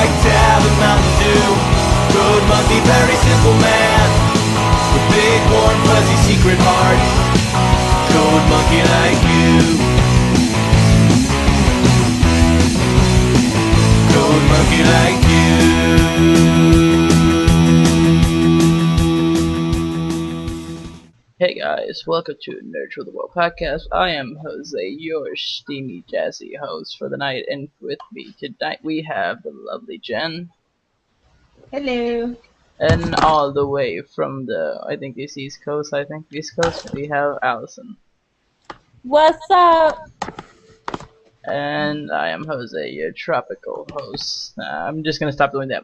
like Tab and Mountain Dew. Code Monkey, very simple man, with big, warm, fuzzy secret hearts. Code Monkey like you. Code Monkey like you. Hey guys, welcome to NRTW the World podcast. I am Jose, your steamy, jazzy host for the night, and with me tonight we have the lovely Jen. Hello. And all the way from I think it's East Coast, we have Allison. What's up? And I am Jose, your tropical host. I'm just gonna stop doing that.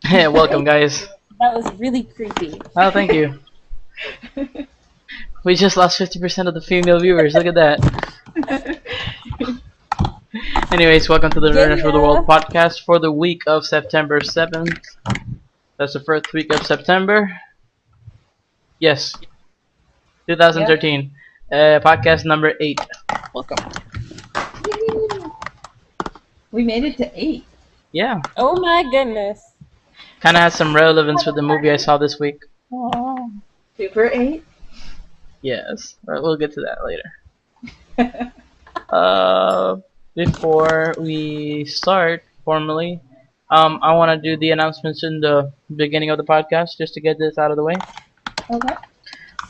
Hey, welcome guys. That was really creepy. Oh, thank you. We just lost 50% of the female viewers. Look at that. Anyways, welcome to the NRTW the World podcast for the week of September 7th. That's the first week of September. Yes. 2013. Podcast number 8. Welcome. We made it to 8. Yeah. Oh my goodness. Kind of has some relevance with the movie I saw this week. Super 8? Yes. We'll get to that later. Before we start formally, I want to do the announcements in the beginning of the podcast just to get this out of the way. Okay.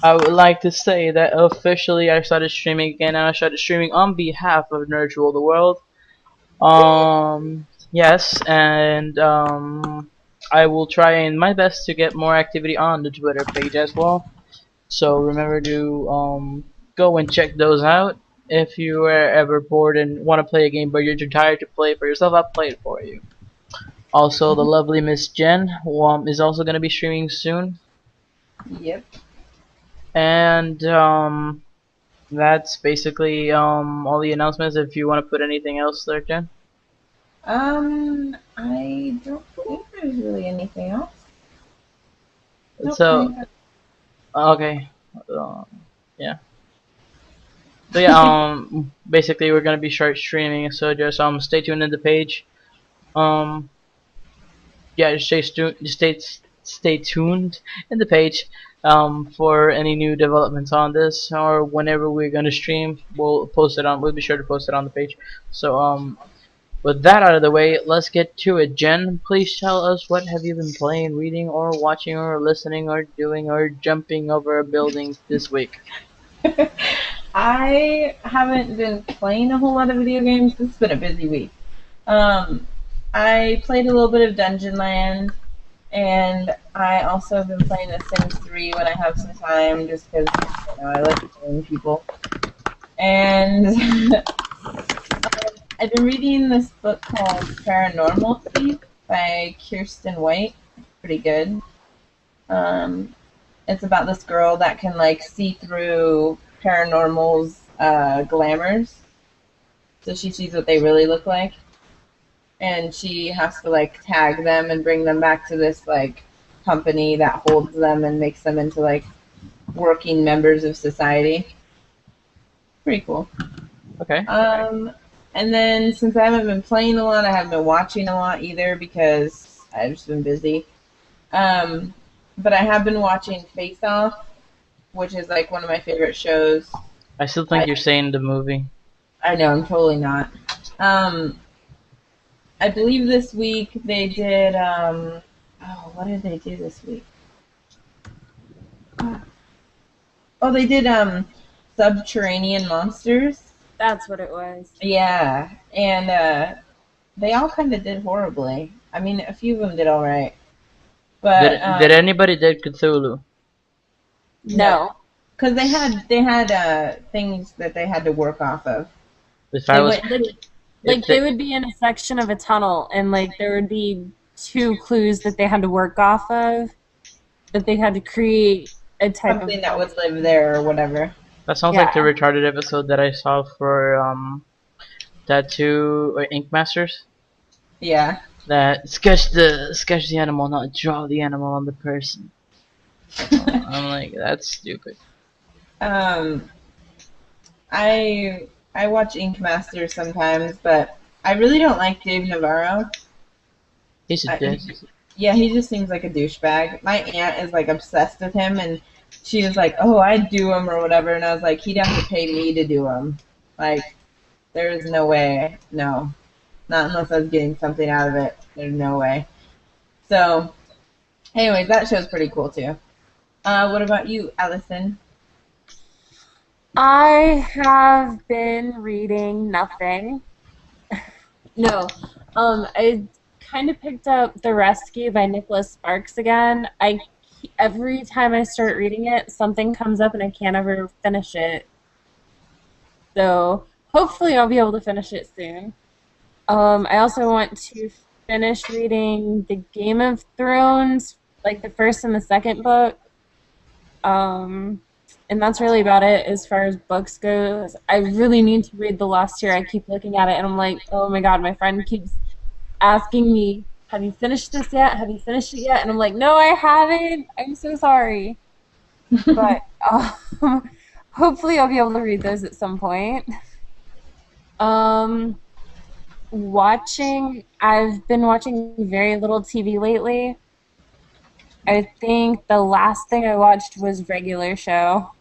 I would like to say that officially I started streaming again, and I started streaming on behalf of NRTW the World. Yes, and I will try my best to get more activity on the Twitter page as well. So remember to go and check those out. If you are ever bored and want to play a game but you're too tired to play it for yourself, I'll play it for you. Also, the lovely Miss Jen is also going to be streaming soon. Yep. And that's basically all the announcements. If you want to put anything else there, Jen. I don't think there's really anything else. Nope, So, okay. Yeah. So yeah, basically we're gonna be short streaming. So just stay tuned in the page. Yeah, just stay tuned in the page. For any new developments on this, or whenever we're gonna stream, we'll be sure to post it on the page. So with that out of the way, let's get to it. Jen, please tell us, what have you been playing, reading, or watching, or listening, or doing, or jumping over a building this week? I haven't been playing a whole lot of video games. It's been a busy week. I played a little bit of Dungeon Land, and I also have been playing The Sims 3 when I have some time, just because I like playing people. And I've been reading this book called Paranormal Thief by Kirsten White. Pretty good. It's about this girl that can see through paranormal's glamours, so she sees what they really look like, and she has to tag them and bring them back to this company that holds them and makes them into working members of society. Pretty cool. Okay. And then since I haven't been playing a lot, I haven't been watching a lot either because I've just been busy. But I have been watching Face Off, which is one of my favorite shows. I still think you're saying the movie. I know, I'm totally not. I believe this week they did, what did they do this week? Oh, they did, Subterranean Monsters. That's what it was. Yeah, and, they all kind of did horribly. I mean, a few of them did alright. But, did anybody did Cthulhu? No. Because they had things that they had to work off of. If I was... they would be in a section of a tunnel, and there would be 2 clues that they had to work off of, that they had to create a type something of that would live there or whatever. That sounds like the retarded episode that I saw for Tattoo or Ink Masters. Yeah. That sketch the animal, not draw the animal on the person. I'm like, that's stupid. I watch Ink Masters sometimes, but I really don't like Dave Navarro. He's a dick. Yeah, he just seems like a douchebag. My aunt is like obsessed with him, and she was like, "Oh, I'd do him or whatever," and I was like, "He'd have to pay me to do him. Like, there is no way. No, not unless I was getting something out of it. There's no way." So, anyways, that show's pretty cool too. What about you, Allison? I have been reading nothing. No. I kind of picked up The Rescue by Nicholas Sparks again. Every time I start reading it, something comes up and I can't ever finish it. So hopefully I'll be able to finish it soon. I also want to finish reading the Game of Thrones, like the first and the second book. And that's really about it as far as books goes. I really need to read The Lost Year. I keep looking at it and I'm like, oh my god, my friend keeps asking me, have you finished this yet? Have you finished it yet? And I'm like, no, I haven't. I'm so sorry. But hopefully I'll be able to read those at some point. I've been watching very little TV lately. I think the last thing I watched was Regular Show.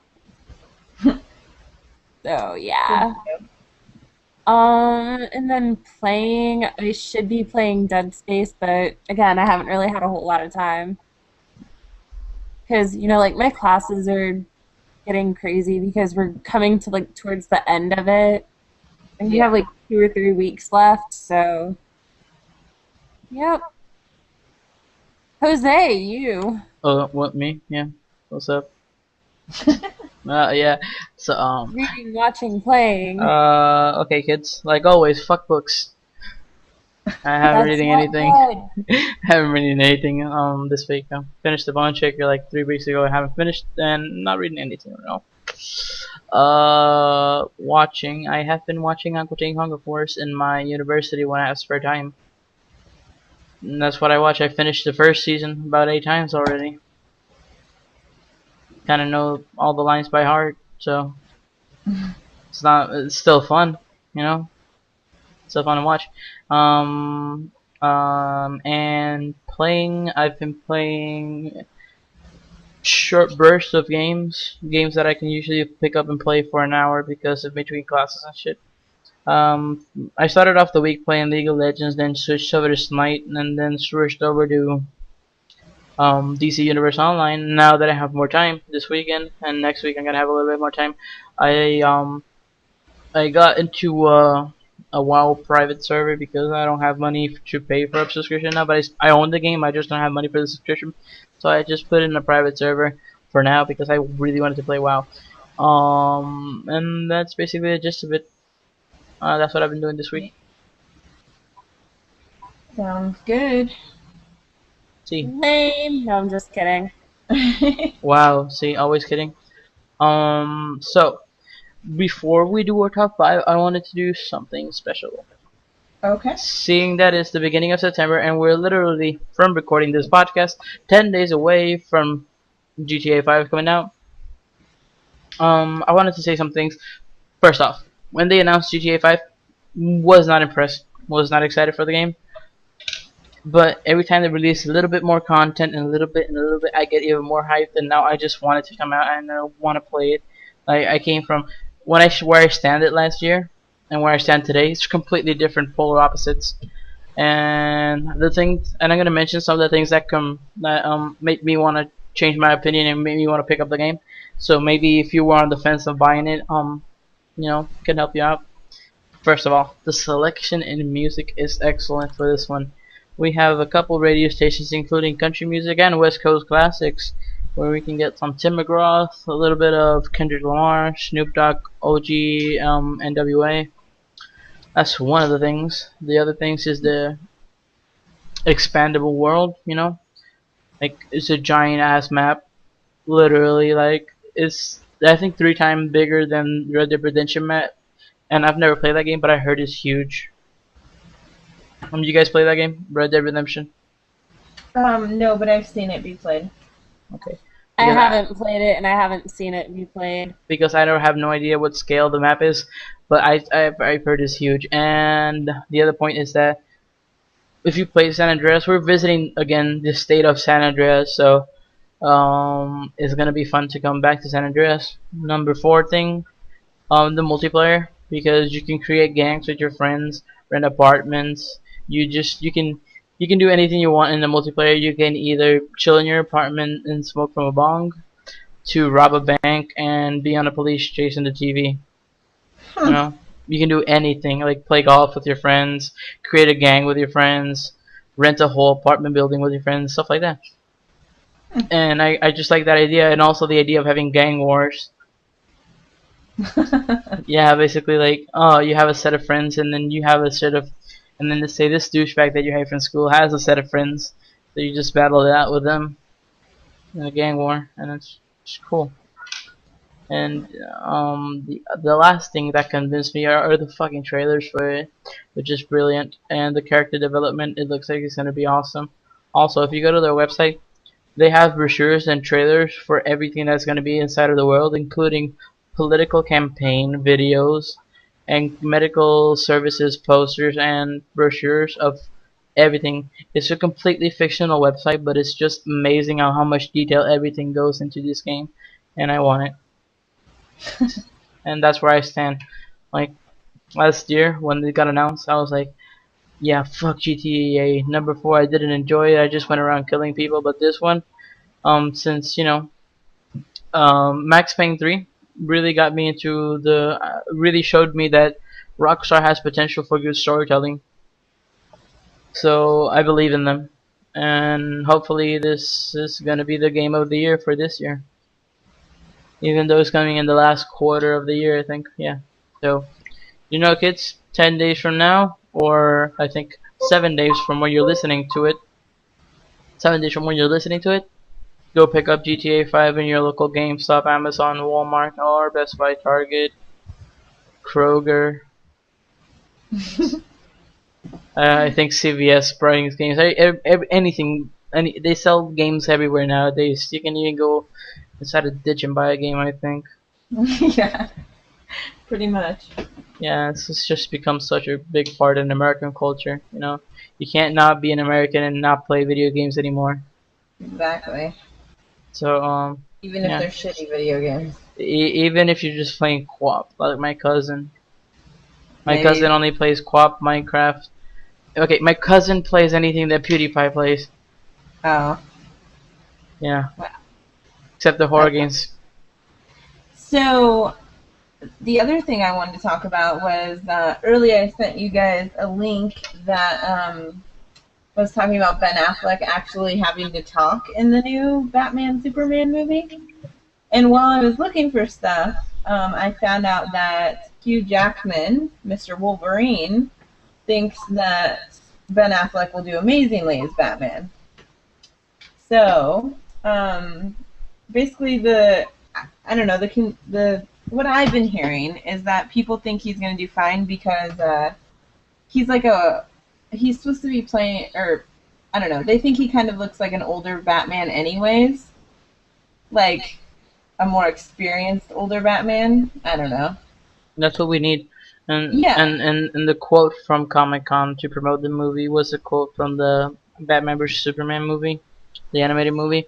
So yeah. And then I should be playing Dead Space, but again, I haven't really had a whole lot of time. Because, like my classes are getting crazy because we're coming to like towards the end of it. And we have like 2 or 3 weeks left, so yep. Jose, you. Oh, what, me? Yeah. What's up? Yeah. So, Reading, watching, playing. okay, kids. Like always, fuck books. I haven't reading anything. Haven't reading anything this week. I finished the Bone Shaker like 3 weeks ago. I haven't finished and not reading anything right now. Watching. I have been watching Uncle Jane Hunger Force in my university when I have spare time. And that's what I watch. I finished the first season about 8 times already. Kind of know all the lines by heart, so it's still fun, Still fun to watch. And playing. I've been playing short bursts of games that I can usually pick up and play for an hour because of between classes and shit. I started off the week playing League of Legends, then switched over to Smite, and then switched over to DC Universe Online. Now that I have more time this weekend and next week, I'm gonna have a little bit more time. I got into a WoW private server because I don't have money to pay for a subscription now. But I own the game, I just don't have money for the subscription, so I just put it in a private server for now because I really wanted to play WoW. And that's basically the gist of it. That's what I've been doing this week. Sounds good. See. Lame. No, I'm just kidding. Wow. See, always kidding. So before we do our top 5, I wanted to do something special. Okay. Seeing that it's the beginning of September and we're literally, from recording this podcast, 10 days away from GTA 5 coming out. I wanted to say some things. First off, when they announced GTA 5, was not impressed, was not excited for the game. But every time they release a little bit more content and a little bit, I get even more hyped. And now I just want it to come out and I want to play it. Like I came from where I stand it last year and where I stand today. It's completely different, polar opposites. And I'm gonna mention some of the things that make me want to change my opinion and make me want to pick up the game. So maybe if you were on the fence of buying it, can help you out. First of all, the selection in music is excellent for this one. We have a couple radio stations including country music and West Coast classics, where we can get some Tim McGraw, a little bit of Kendrick Lamar, Snoop Dogg, OG, NWA. That's one of the things. The other things is the expandable world, like it's a giant ass map, literally. Like it's I think 3 times bigger than Red Dead Redemption map, and I've never played that game, but I heard it's huge. You guys play that game, Red Dead Redemption? No, but I've seen it be played. Okay. I haven't played it and I haven't seen it be played. Because I don't have no idea what scale the map is, but I've heard it's huge. And the other point is that if you play San Andreas, we're visiting again the state of San Andreas, so it's gonna be fun to come back to San Andreas. Number four thing, the multiplayer, because you can create gangs with your friends, rent apartments. You can do anything you want in the multiplayer. You can either chill in your apartment and smoke from a bong, to rob a bank and be on a police chase in the TV. You know, you can do anything, like play golf with your friends, create a gang with your friends, rent a whole apartment building with your friends, stuff like that. And I just like that idea, and also the idea of having gang wars. Yeah, basically like, oh, you have a set of friends, and then you have a set of, and then let's say this douchebag that you have from school has a set of friends, so you just battle it out with them in a gang war, and it's cool. And the last thing that convinced me are the fucking trailers for it, which is brilliant, and the character development. It looks like it's gonna be awesome. Also, if you go to their website, they have brochures and trailers for everything that's gonna be inside of the world, including political campaign videos and medical services posters and brochures of everything. It's a completely fictional website, but it's just amazing how much detail everything goes into this game, and I want it. And that's where I stand. Like last year when it got announced, I was like, yeah, fuck GTA number 4. I didn't enjoy it. I just went around killing people. But this one, since Max Payne 3 really got me into really showed me that Rockstar has potential for good storytelling. So I believe in them, and hopefully this is gonna be the game of the year for this year. Even though it's coming in the last quarter of the year, I think. Yeah. So, kids, 10 days from now, or I think 7 days from when you're listening to it. 7 days from when you're listening to it, go pick up GTA 5 in your local GameStop, Amazon, Walmart, or Best Buy, Target, Kroger. I think CVS, Brightings Games, anything. They sell games everywhere nowadays. You can even go inside a ditch and buy a game, I think. Yeah, pretty much. Yeah, it's just become such a big part in American culture. You can't not be an American and not play video games anymore. Exactly. So Even if yeah. they're shitty video games. Even if you're just playing co-op, like my cousin. My Maybe. cousin only plays co-op Minecraft. Okay, my cousin plays anything that PewDiePie plays. Oh. Yeah. Wow. Except the horror Okay. games. So, the other thing I wanted to talk about was earlier I sent you guys a link that was talking about Ben Affleck actually having to talk in the new Batman Superman movie. And while I was looking for stuff, I found out that Hugh Jackman, Mr. Wolverine, thinks that Ben Affleck will do amazingly as Batman. So, basically I don't know, what I've been hearing is that people think he's going to do fine because he's supposed to be playing, or I don't know, they think he kind of looks like an older Batman anyways. Like a more experienced older Batman. I don't know. That's what we need. And Yeah. and the quote from Comic-Con to promote the movie was a quote from the Batman vs Superman movie, the animated movie.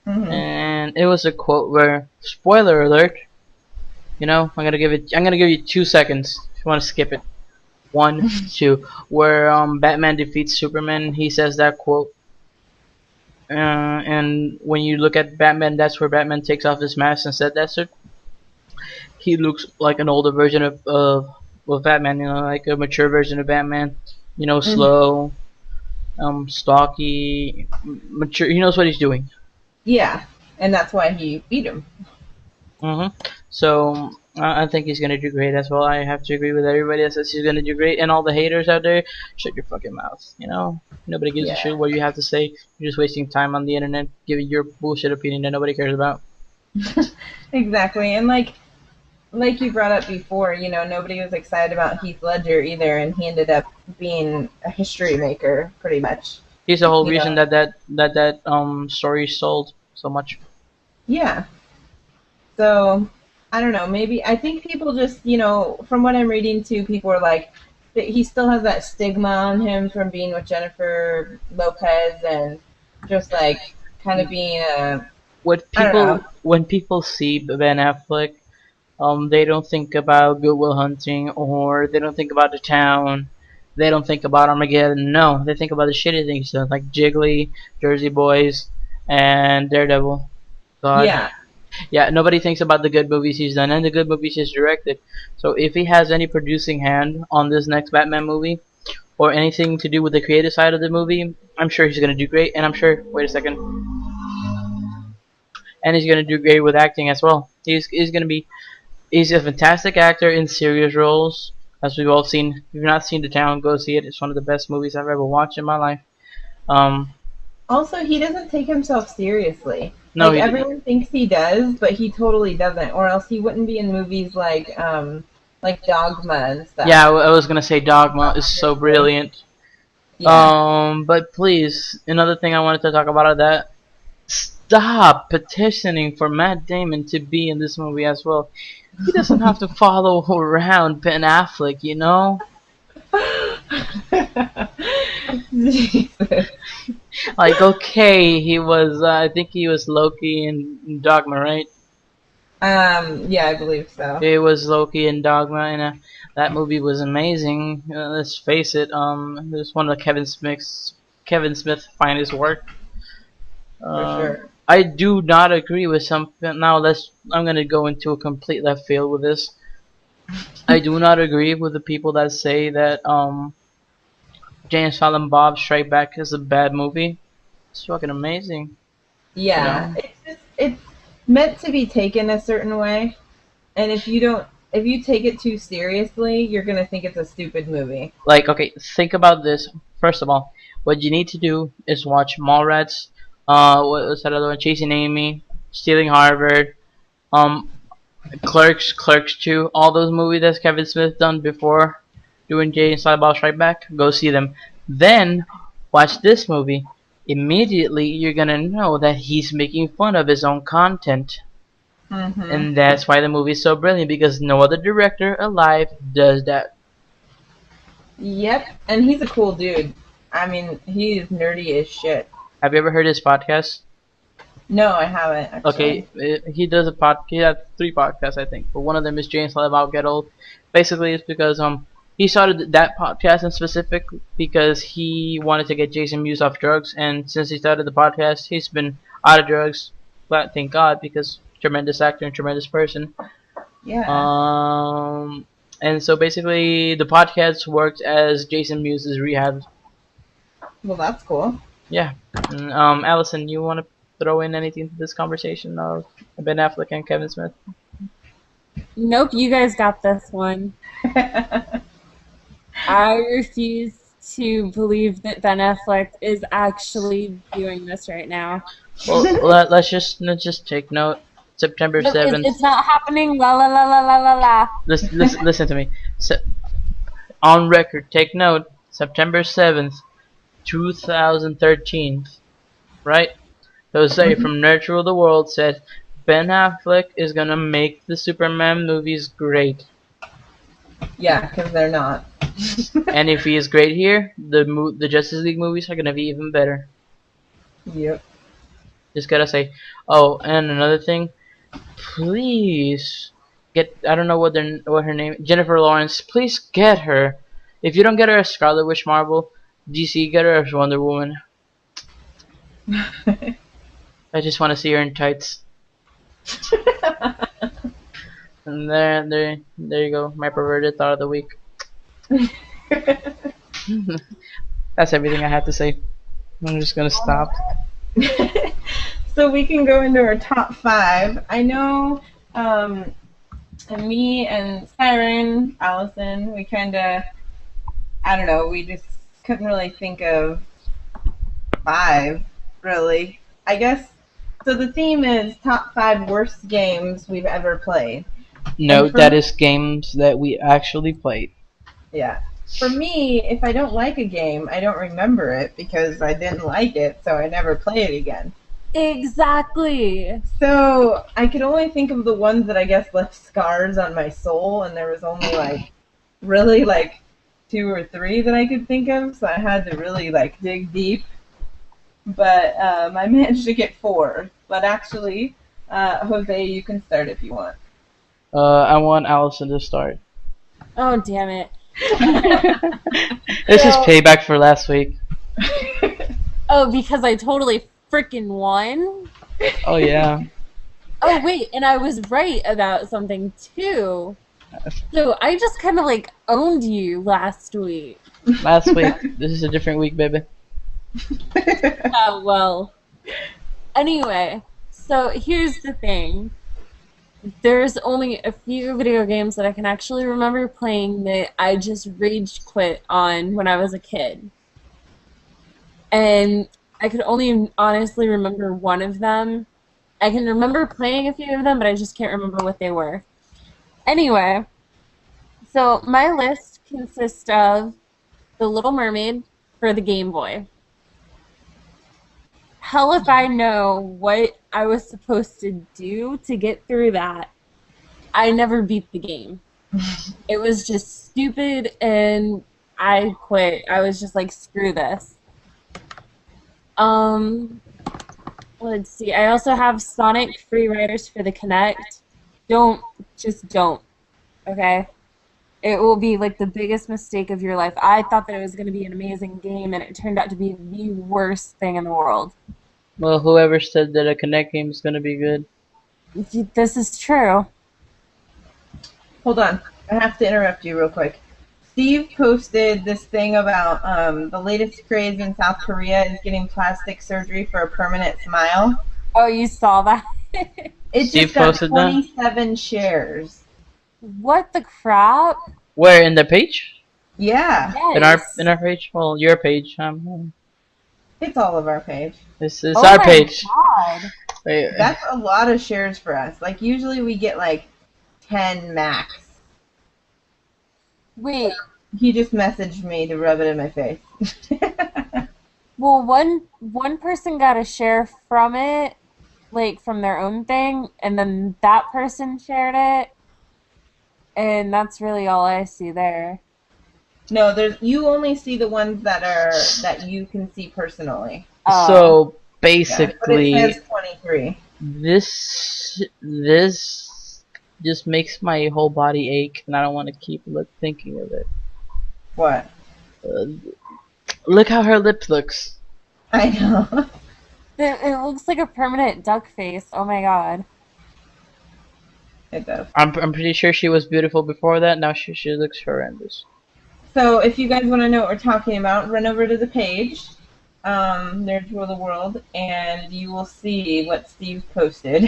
Mm-hmm. And it was a quote where, spoiler alert, I'm gonna give you 2 seconds if you want to skip it. 1, 2, where Batman defeats Superman. He says that quote, and when you look at Batman, that's where Batman takes off his mask and said that's it. He looks like an older version of Batman, like a mature version of Batman. Slow, stocky, mature. He knows what he's doing. Yeah, and that's why he beat him. So I think he's gonna do great as well. I have to agree with everybody that says he's gonna do great, and all the haters out there, shut your fucking mouth. Nobody gives a shit what you have to say. You're just wasting time on the internet giving your bullshit opinion that nobody cares about. Exactly, and like you brought up before, nobody was excited about Heath Ledger either, and he ended up being a history maker pretty much. He's the whole reason that story sold so much. Yeah. So I don't know. Maybe I think people just, from what I'm reading too, people are like, he still has that stigma on him from being with Jennifer Lopez and just like kind of being a, I don't know. When people see Ben Affleck, they don't think about Good Will Hunting, or they don't think about The Town. They don't think about Armageddon. No, they think about the shitty things like Jiggly, Jersey Boys, and Daredevil. God. Yeah. Yeah, nobody thinks about the good movies he's done and the good movies he's directed. So if he has any producing hand on this next Batman movie, or anything to do with the creative side of the movie, I'm sure he's gonna do great. And I'm sure, wait a second, and he's gonna do great with acting as well. He's a fantastic actor in serious roles, as we've all seen. If you've not seen The Town, go see it. It's one of the best movies I've ever watched in my life. Um, Also, he doesn't take himself seriously. no, Like everyone thinks he does, but he totally doesn't. Or else he wouldn't be in movies like Dogma and stuff. yeah, I was gonna say Dogma is so brilliant. Yeah. But please, another thing I wanted to talk about is that stop petitioning for Matt Damon to be in this movie as well. He doesn't have to follow around Ben Affleck, you know? Jesus. Like, okay, he was, I think he was Loki in Dogma, right? Yeah, I believe so. It was Loki in Dogma, and that movie was amazing. Let's face it, it was one of Kevin Smith's finest work. For sure. I do not agree with something. Now I'm gonna go into a complete left field with this. I do not agree with the people that say that Jay and Silent Bob Strike Back is a bad movie. It's fucking amazing. Yeah, it's meant to be taken a certain way, and if you take it too seriously, you're gonna think it's a stupid movie. Like, okay, think about this. First of all, what you need to do is watch Mallrats. What was that other one? Chasing Amy, Stealing Harvard, Clerks 2, all those movies that Kevin Smith done before doing Jay and Silent Bob Strike Back. Go see them. Then watch this movie. Immediately, you're gonna know that he's making fun of his own content. Mm-hmm. And that's why the movie is so brilliant, because no other director alive does that. Yep, and he's a cool dude. I mean, he's nerdy as shit. Have you ever heard his podcast? No, I haven't, actually. Okay, he does a he has 3 podcasts, I think, but one of them is James Let About Get Old. Basically, it's because he started that podcast in specific because he wanted to get Jason Mewes off drugs, and since he started the podcast, he's been out of drugs. But thank God, because tremendous actor and tremendous person. Yeah. And so basically, the podcast worked as Jason Mewes' rehab. Well, that's cool. Yeah. And, Allison, you want to throw in anything to this conversation of Ben Affleck and Kevin Smith? Nope, you guys got this one. I refuse to believe that Ben Affleck is actually doing this right now. Well, let's just take note. September 7th. It's not happening. La la la la la la la. Listen to me. On record, take note. September 7th, 2013. Right? Jose from Nerd Rule the World said Ben Affleck is gonna make the Superman movies great. Yeah, because they're not. And if he is great here, the Justice League movies are gonna be even better. Yep. Just gotta say. Oh, and another thing, please get, I don't know what her name, Jennifer Lawrence. Please get her. If you don't get her as Scarlet Witch Marvel, DC, get her as Wonder Woman. I just want to see her in tights. And there you go. My perverted thought of the week. That's everything I had to say. I'm just gonna stop. So we can go into our top 5. I know me and Siren, Allison, we kind of, I don't know, we just couldn't really think of 5, really. I guess, so the theme is top 5 worst games we've ever played. No, that is games that we actually played. Yeah. For me, if I don't like a game, I don't remember it because I didn't like it, so I never play it again. Exactly. So I could only think of the ones that I guess left scars on my soul, and there was only really 2 or 3 that I could think of, so I had to really like dig deep. But I managed to get 4. But actually, Jose, you can start if you want. I want Allison to start. Oh, damn it. This is So- payback for last week. Oh, because I totally freaking won? Oh yeah. Oh, wait, and I was right about something too. So I just kind of like owned you last week. Last week. This is a different week, baby. Oh, well. Anyway, so here's the thing. There's only a few video games that I can actually remember playing that I just rage quit on when I was a kid. And I could only honestly remember one of them. I can remember playing a few of them, but I just can't remember what they were. Anyway, so my list consists of The Little Mermaid for the Game Boy. Hell if I know what I was supposed to do to get through that. I never beat the game. It was just stupid and I quit. I was just like, screw this. Let's see. I also have Sonic Free Riders for the Kinect. Just don't. Okay? It will be like the biggest mistake of your life. I thought that it was going to be an amazing game, and it turned out to be the worst thing in the world. Well, whoever said that a Connect game is gonna be good. This is true. Hold on. I have to interrupt you real quick. Steve posted this thing about the latest craze in South Korea is getting plastic surgery for a permanent smile. Oh, you saw that? It Steve just got posted that? 27 shares. What the crap? Where in the page? Yeah, Yes. In our page? Well, your page. it's all of our page. This is Oh our my page. God. Wait, That's a lot of shares for us. Like, usually we get like 10 max. Wait. He just messaged me to rub it in my face. Well, one person got a share from it, like from their own thing, and then that person shared it, and that's really all I see there. No, you only see the ones that you can see personally. Oh. so Yeah, but basically, it says 23. this just makes my whole body ache, and I don't want to keep thinking of it. What? Look how her lip looks. I know. It looks like a permanent duck face. Oh my God. It does. I'm pretty sure she was beautiful before that. Now she looks horrendous. So if you guys want to know what we're talking about, run over to the page, Nerds Rule the World, and you will see what Steve posted.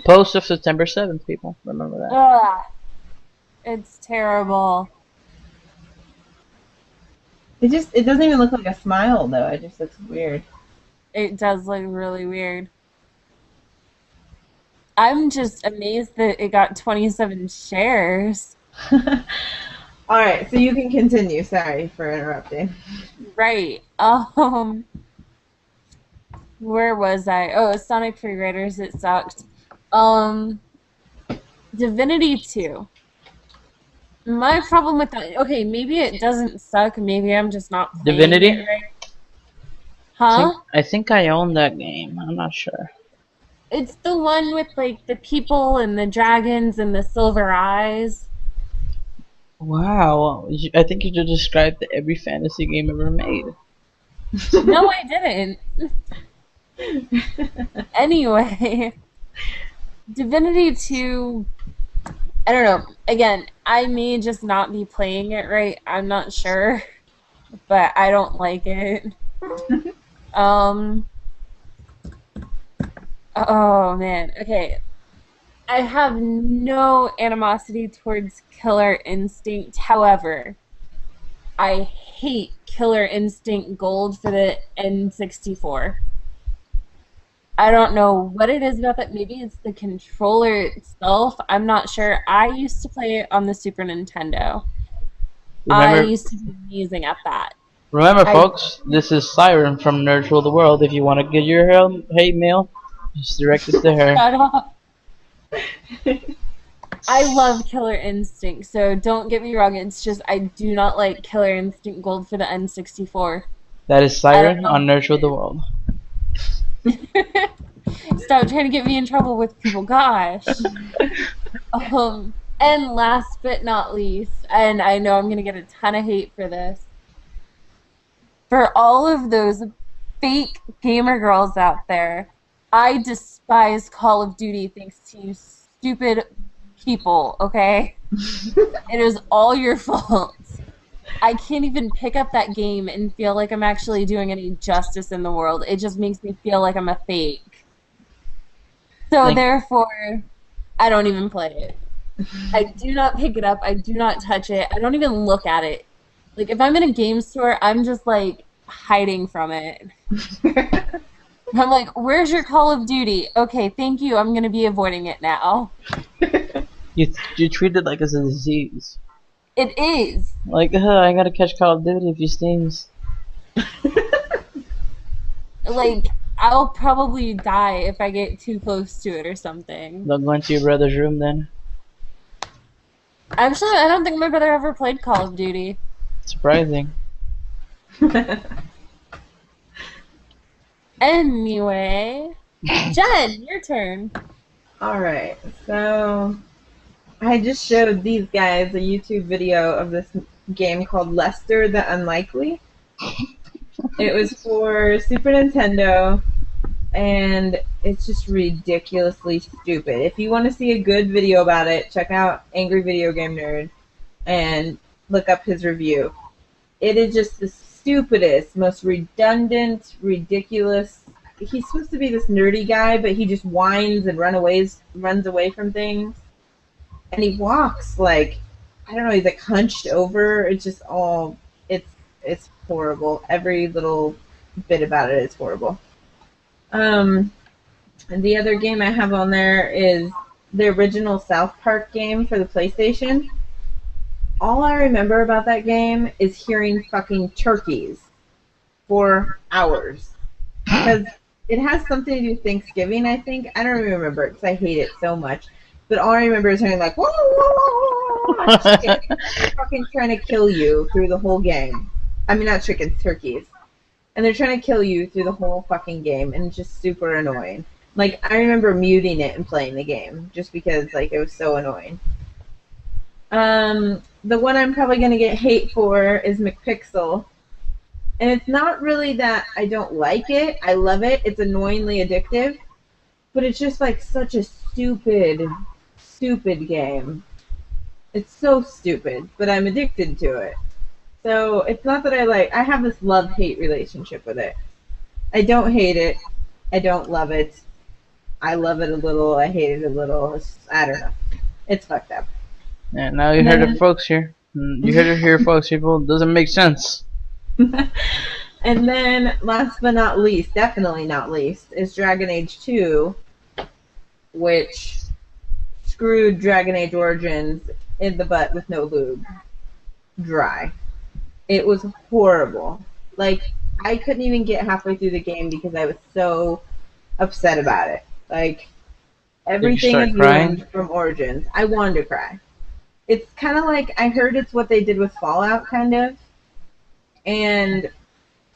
Post of September 7th, people. Remember that. Ugh. It's terrible. It doesn't even look like a smile though. It just looks weird. It does look really weird. I'm just amazed that it got 27 shares. All right, so you can continue. Sorry for interrupting. Right. Where was I? Oh, Sonic Free Riders, it sucked. Divinity 2. My problem with that, okay, maybe it doesn't suck, maybe I'm just not playing Divinity? it right. Huh? I think I own that game. I'm not sure. It's the one with like the people and the dragons and the silver eyes. Wow, I think you just described every fantasy game ever made. No, I didn't. Anyway, Divinity 2, I don't know. Again, I may just not be playing it right. I'm not sure. But I don't like it. Oh man. Okay. I have no animosity towards Killer Instinct. However, I hate Killer Instinct Gold for the N64. I don't know what it is about that. Maybe it's the controller itself. I'm not sure. I used to play it on the Super Nintendo. I used to be amazing at that. Remember, folks, this is Siren from Nerds Rule the World. If you want to get your hate mail, just direct it to her. Shut up. I love Killer Instinct, so don't get me wrong. It's just I do not like Killer Instinct Gold for the N64. That is I don't Siren know. on Nurture the World. Stop trying to get me in trouble with people. Gosh. And last but not least, and I know I'm gonna get a ton of hate for this, for all of those fake gamer girls out there, I despise Call of Duty thanks to you stupid people, okay? It is all your fault. I can't even pick up that game and feel like I'm actually doing any justice in the world. It just makes me feel like I'm a fake. So Like- therefore, I don't even play it. I do not pick it up. I do not touch it. I don't even look at it. Like, if I'm in a game store, I'm just, like, hiding from it. I'm like, where's your Call of Duty? Okay, thank you. I'm going to be avoiding it now. You treat it like it's a disease. It is. Like, I gotta catch Call of Duty if you stings. Like, I'll probably die if I get too close to it or something. Don't go into your brother's room then. Actually, I don't think my brother ever played Call of Duty. Surprising. Anyway, Jen, your turn. Alright, so I just showed these guys a YouTube video of this game called Lester the Unlikely. It was for Super Nintendo, and it's just ridiculously stupid. If you want to see a good video about it, check out Angry Video Game Nerd and look up his review. It is just the stupidest, most redundant, ridiculous. He's supposed to be this nerdy guy, but he just whines and runs away from things. And he walks like, I don't know, he's like hunched over. It's just all, it's horrible. Every little bit about it is horrible. And the other game I have on there is the original South Park game for the PlayStation. All I remember about that game is hearing fucking turkeys for hours. Because it has something to do with Thanksgiving, I think. I don't even remember it because I hate it so much. But all I remember is hearing like, whoa, whoa, whoa, whoa, chicken fucking trying to kill you through the whole game. I mean, not chickens, turkeys. And they're trying to kill you through the whole fucking game, and it's just super annoying. Like, I remember muting it and playing the game, just because, like, it was so annoying. The one I'm probably going to get hate for is McPixel. And it's not really that I don't like it. I love it. It's annoyingly addictive. But it's just, like, such a stupid game. It's so stupid, but I'm addicted to it. So it's not that I have this love-hate relationship with it. I don't hate it. I don't love it. I love it a little. I hate it a little. I don't know. It's fucked up. Yeah, now you heard it, folks here. You heard it here, folks. People, it doesn't make sense. And then, last but not least, definitely not least, is Dragon Age 2, which screwed Dragon Age Origins in the butt with no lube. Dry. It was horrible. Like, I couldn't even get halfway through the game because I was so upset about it. Like, everything is ruined from Origins. I wanted to cry. It's kind of like, I heard it's what they did with Fallout, kind of. And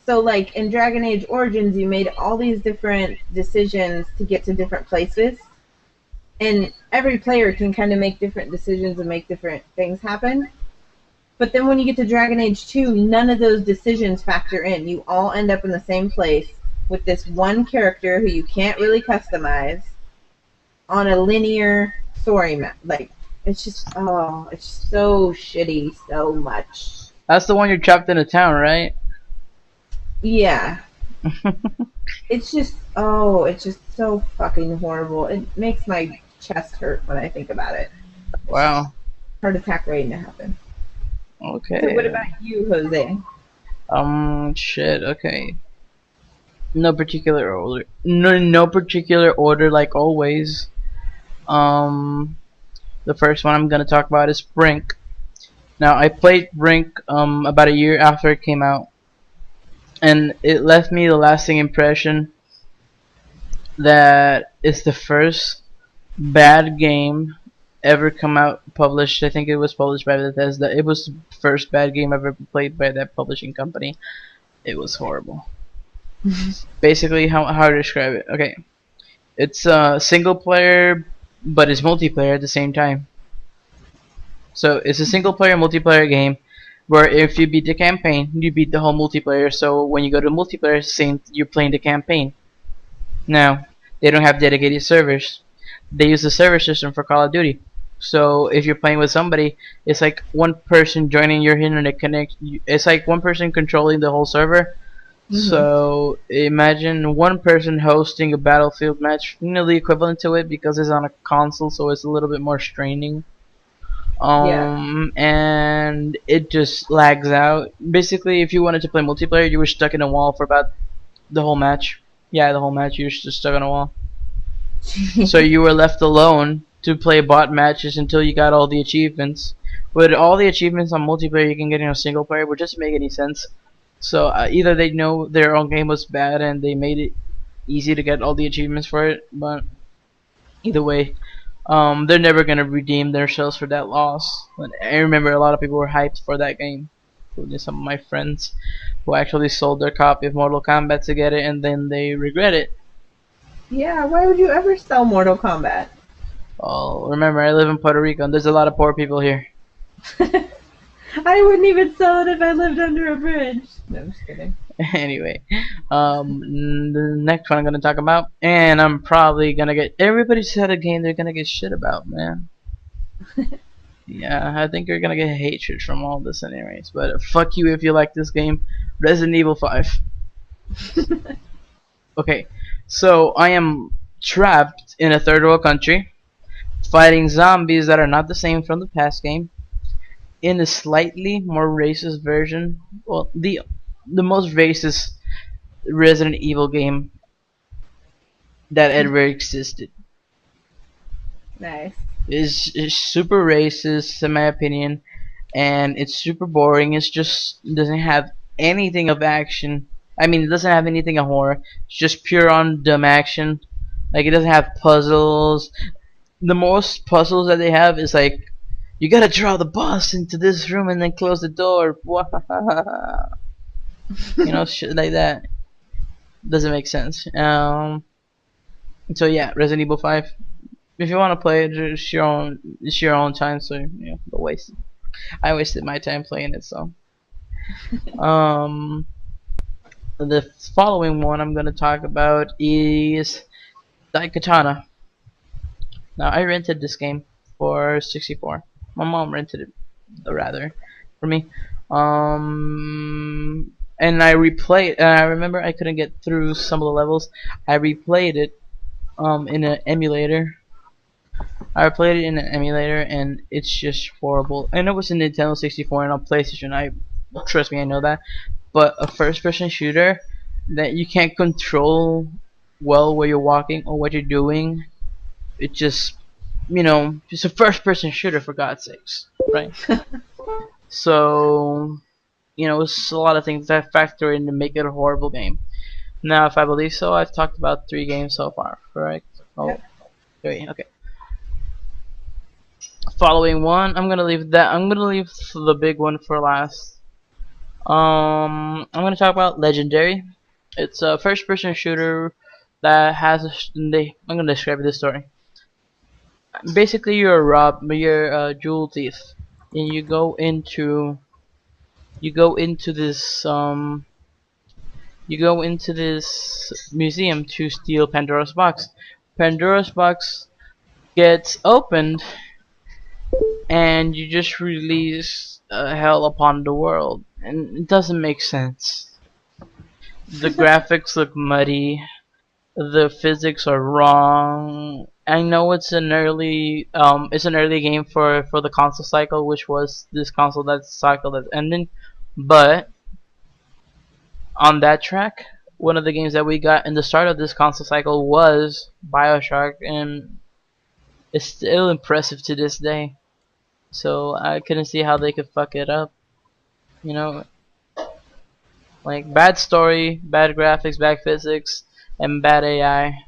so, like, in Dragon Age Origins, you made all these different decisions to get to different places. And every player can kind of make different decisions and make different things happen. But then when you get to Dragon Age 2, none of those decisions factor in. You all end up in the same place with this one character who you can't really customize on a linear story map. Like, it's just, oh, it's so shitty so much. That's the one you're trapped in a town, right? Yeah. It's just, oh, it's just so fucking horrible. It makes my chest hurt when I think about it. Wow. Heart attack waiting to happen. Okay. So what about you, Jose? Shit. Okay. No particular order. No particular order, like always. The first one I'm gonna talk about is Brink. Now, I played Brink about a year after it came out, and it left me the lasting impression that it's the first bad game ever come out published. I think it was published by Bethesda. It was the first bad game I've ever played by that publishing company. It was horrible. Basically, how to describe it? Okay, it's a single player, but it's multiplayer at the same time. So it's a single player multiplayer game where if you beat the campaign, you beat the whole multiplayer. So when you go to multiplayer, it's the same, you're playing the campaign. Now, they don't have dedicated servers. They use the server system for Call of Duty. So if you're playing with somebody, it's like one person joining your internet connect. It's like one person controlling the whole server. So imagine one person hosting a Battlefield match, the equivalent to it, because it's on a console, so it's a little bit more straining. And it just lags out. Basically, if you wanted to play multiplayer, you were stuck in a wall for about the whole match. Yeah, the whole match, you were just stuck on a wall. So you were left alone to play bot matches until you got all the achievements. With all the achievements on multiplayer you can get in a single player, would just make any sense. So either they know their own game was bad and they made it easy to get all the achievements for it, but either way, they're never gonna redeem themselves for that loss. But I remember a lot of people were hyped for that game, including some of my friends who actually sold their copy of Mortal Kombat to get it, and then they regret it. Yeah, why would you ever sell Mortal Kombat? Oh, remember, I live in Puerto Rico, and there's a lot of poor people here. I wouldn't even sell it if I lived under a bridge. No, I'm just kidding. Anyway, the next one I'm gonna talk about, and I'm probably gonna get, everybody said a game they're gonna get shit about, man. Yeah, I think you're gonna get hatred from all this anyways, but fuck you if you like this game. Resident Evil 5. Okay, so I am trapped in a third world country, fighting zombies that are not the same from the past game, in a slightly more racist version. Well, the most racist Resident Evil game that ever existed. Nice. It's super racist in my opinion, and it's super boring. It's just, it doesn't have anything of action. I mean, it doesn't have anything of horror. It's just pure on dumb action. Like, it doesn't have puzzles. The most puzzles that they have is like, you gotta draw the boss into this room and then close the door. You know, shit like that. Doesn't make sense. So yeah, Resident Evil 5. If you want to play it, it's your own time. So yeah, but I wasted my time playing it. So the following one I'm gonna talk about is Daikatana. Now, I rented this game for 64. My mom rented it, rather, for me. And I replayed. I remember I couldn't get through some of the levels. I replayed it in an emulator. I played it in an emulator, and it's just horrible. I know it was a Nintendo 64 and on PlayStation. Trust me, I know that. But a first-person shooter that you can't control well where you're walking or what you're doing, it just, just a first-person shooter, for God's sakes, right? So, it's a lot of things that factor in to make it a horrible game. Now, if I believe so, I've talked about 3 games so far, correct? Oh, Yep. 3, okay. Following one, I'm gonna leave the big one for last. I'm gonna talk about Legendary. It's a first-person shooter that has I'm gonna describe this story. Basically, you're a jewel thief, and you go into this museum to steal Pandora's box. Pandora's box gets opened, and you just release hell upon the world, and it doesn't make sense. The graphics look muddy. The physics are wrong. I know it's an early game for the console cycle, which was this console cycle that's ending, but on that track, one of the games that we got in the start of this console cycle was BioShock, and it's still impressive to this day. So I couldn't see how they could fuck it up. Like, bad story, bad graphics, bad physics, and bad AI.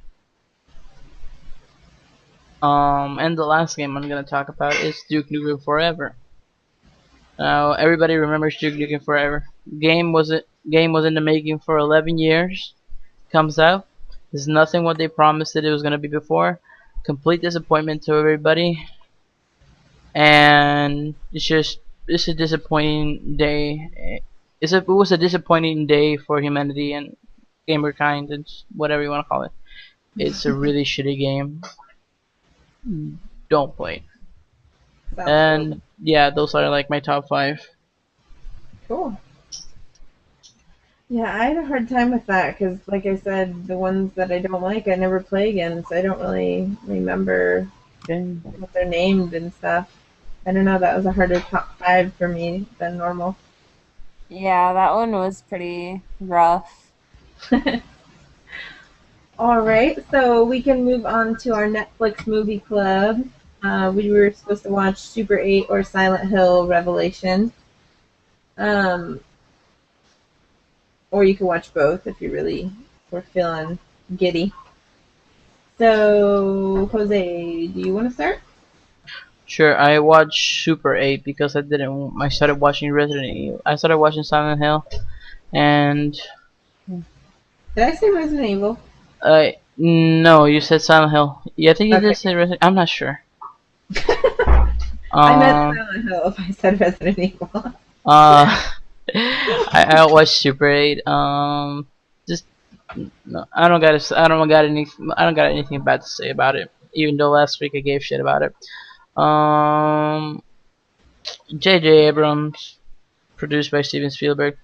And the last game I'm gonna talk about is Duke Nukem Forever. Now everybody remembers Duke Nukem Forever. Game was in the making for 11 years. Comes out. There's nothing what they promised that it was gonna be before. Complete disappointment to everybody. And it's a disappointing day. It was a disappointing day for humanity and gamerkind and whatever you want to call it. It's a really shitty game. Don't play it. Sounds And yeah, those are like my top 5. cool. Yeah, I had a hard time with that because, like I said, the ones that I don't like, I never play again, so I don't really remember Okay. what they're named and stuff. I don't know, that was a harder top 5 for me than normal. Yeah, that one was pretty rough. All right, so we can move on to our Netflix movie club. We were supposed to watch Super 8 or Silent Hill Revelation. Or you can watch both if you really were feeling giddy. So, Jose, do you want to start? Sure, I watched Super 8 because I started watching Resident Evil. I started watching Silent Hill, and Did I say Resident Evil? no, you said Silent Hill. Yeah, I think you Okay. did say Resident. I'm not sure. I meant Um, Silent Hill if I said Resident Evil. I watched Super 8. Just no, I don't got anything bad to say about it. Even though last week I gave shit about it. Um, J.J. Abrams, produced by Steven Spielberg.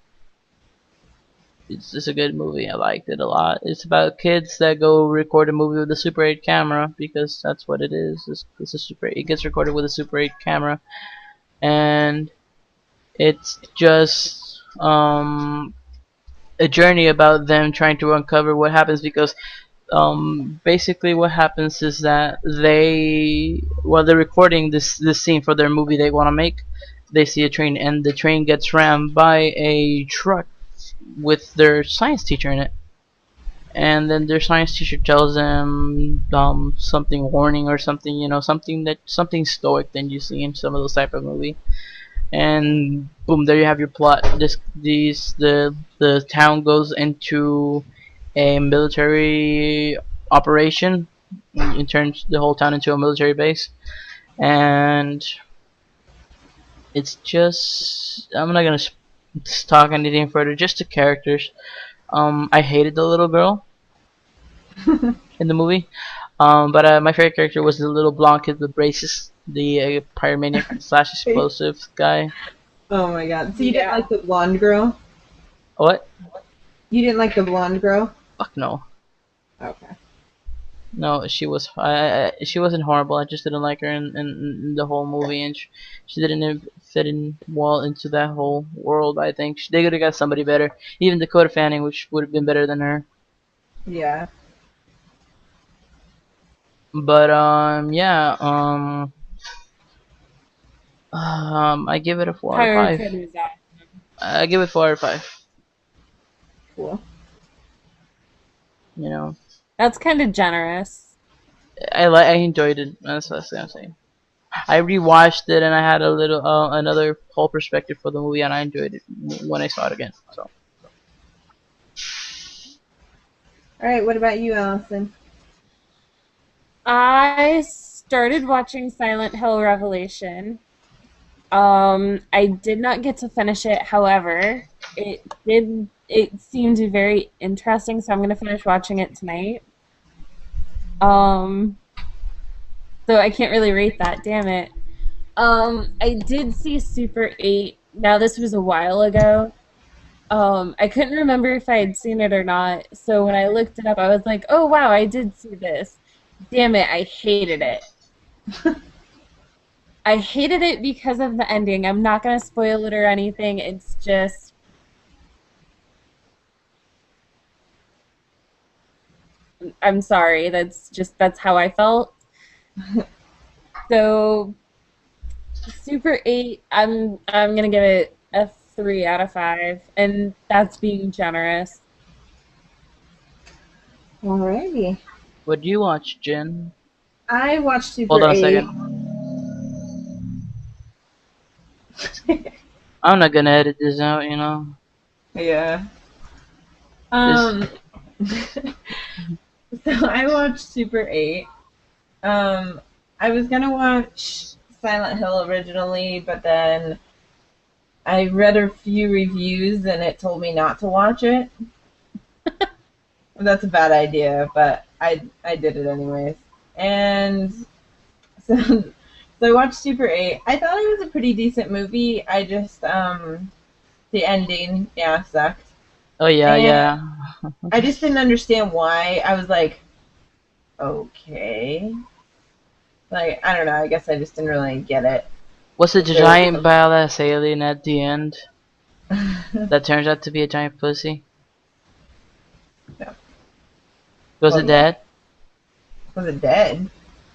It's just a good movie. I liked it a lot. It's about kids that go record a movie with a Super 8 camera because that's what it is. It's a Super 8. It gets recorded with a Super 8 camera, and it's just a journey about them trying to uncover what happens because basically what happens is that while they're recording this scene for their movie they want to make, they see a train and the train gets rammed by a truck with their science teacher in it, and then their science teacher tells them something warning or something, something stoic than you see in some of those type of movie. And boom, there you have your plot. The town goes into a military operation. It turns the whole town into a military base, and it's just I'm not gonna talk anything further. Just the characters. I hated the little girl in the movie, but my favorite character was the little blonde kid with braces, the pyromaniac slash explosive guy. Oh my god. So you didn't Yeah. like the blonde girl? What? You didn't like the blonde girl? Fuck no. Okay. No, she wasn't horrible. I just didn't like her in the whole movie, and she didn't fit in well into that whole world. I think they could have got somebody better. Even Dakota Fanning, which would have been better than her. Yeah. But yeah, I give it a 4 out of 5. Pirate was awesome. I give it 4 out of 5. Cool. You know, That's kind of generous. I enjoyed it. That's what I'm saying. I rewatched it and I had a little another whole perspective for the movie, and I enjoyed it when I saw it again. So. Alright, what about you, Allison? I started watching Silent Hill Revelation. I did not get to finish it, however, it seemed very interesting, so I'm gonna finish watching it tonight. So I can't really rate that, damn it. I did see Super 8. Now this was a while ago. I couldn't remember if I had seen it or not, so when I looked it up, I was like, oh wow, I did see this. Damn it, I hated it. I hated it because of the ending. I'm not gonna spoil it or anything. It's just I'm sorry. That's how I felt. So Super 8, I'm gonna give it a 3 out of 5, and that's being generous. Alrighty. What do you watch, Jen? I watched Super Hold on a 8. second. I'm not gonna edit this out, you know. Yeah. This. So I watched Super 8. I was gonna watch Silent Hill originally, but then I read a few reviews and it told me not to watch it. That's a bad idea, but I did it anyways. And so I watched Super 8. I thought it was a pretty decent movie. I just the ending, yeah, sucked. Oh yeah, And yeah. I just didn't understand why. I was like, okay. Like, I don't know, I guess I just didn't really get it. Was it the giant badass alien at the end that turns out to be a giant pussy? No. Was it dead? Was it dead?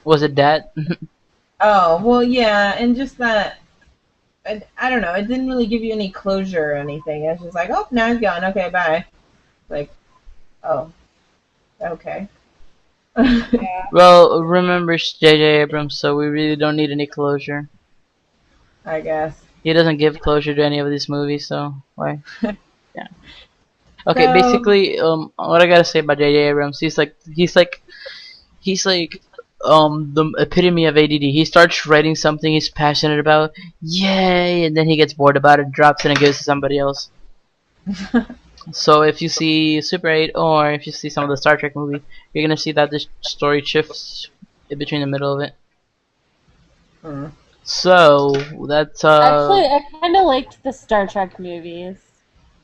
Was it dead? Oh, well, yeah, and just that, I don't know, it didn't really give you any closure or anything. It's just like, oh, now he's gone, okay, bye. Like, oh, okay. Yeah. Well, remember J.J. Abrams, so we really don't need any closure. I guess. He doesn't give closure to any of these movies, so why? Yeah. Okay, So- basically, what I gotta say about J.J. Abrams, he's like the epitome of ADD. He starts writing something he's passionate about, yay, and then he gets bored about it, drops it, and gives it to somebody else. So if you see Super 8 or if you see some of the Star Trek movie, you're gonna see that the story shifts in between the middle of it. Hmm. So that's Actually, I kind of liked the Star Trek movies.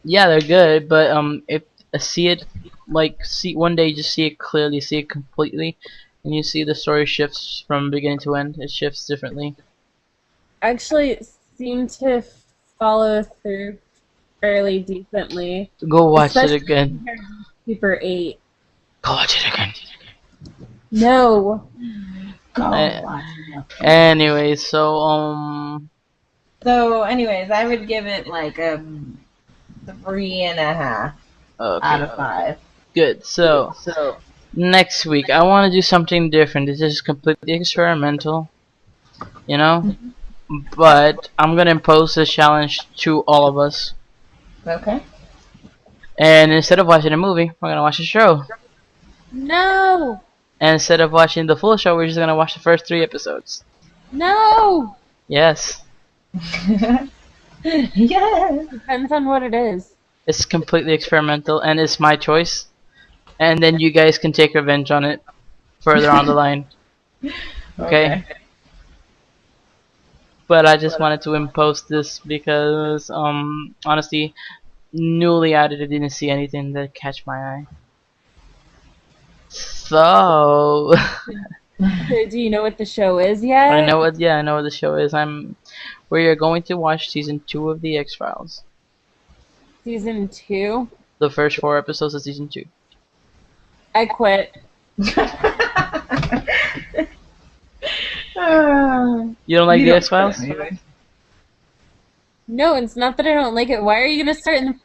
yeah, they're good, but if see it see one day, just see it clearly, see it completely, and you see the story shifts from beginning to end. It shifts differently. Actually, it seemed to follow through fairly decently. Go watch it Especially again. compared to Super 8. Go watch it again. No. Anyway, so So, anyways, I would give it like a 3.5 okay, out of 5. good. So next week I want to do something different. This is completely experimental, you know. But I'm gonna impose this challenge to all of us. Okay. And instead of watching a movie, we're gonna watch a show. No. And instead of watching the full show, we're just gonna watch the first 3 episodes. No. Yes, Yes. Depends on what it is. it's completely experimental, and it's my choice. And then you guys can take revenge on it further on the line. Okay? But I just wanted to impose this because, honestly, newly added, I didn't see anything that catch my eye. So, So, do you know what the show is yet? I know what. Yeah, I know what the show is. We are going to watch season 2 of the X-Files. Season 2. The first 4 episodes of season 2. I quit. You don't like the X-Files? No, it's not that I don't like it. Why are you gonna start in the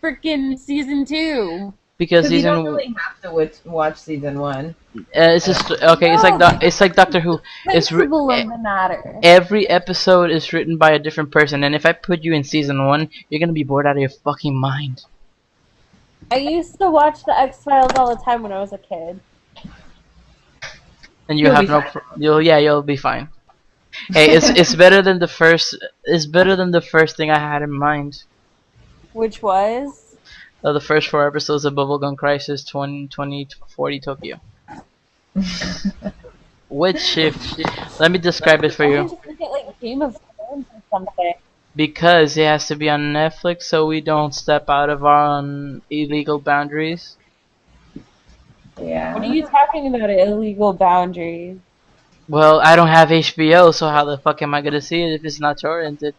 freaking season 2? Because you don't season really have to watch season 1. it's just okay. It's like Doctor Who. It's Principle of the matter. every episode is written by a different person, and if I put you in season 1, you're gonna be bored out of your fucking mind. I used to watch the X-Files all the time when I was a kid. And you You'll have be no. fine. You'll be fine. Hey, it's better than the first. It's better than the first thing I had in mind. Which was? The first 4 episodes of Bubblegum Crisis 2040 Tokyo. Which, if let me describe it for Why you, don't you look at like Game of Thrones or something? because it has to be on Netflix, so we don't step out of our own illegal boundaries. Yeah. What are you talking about? Illegal boundaries? Well, I don't have HBO, so how the fuck am I gonna see it if it's not torrented?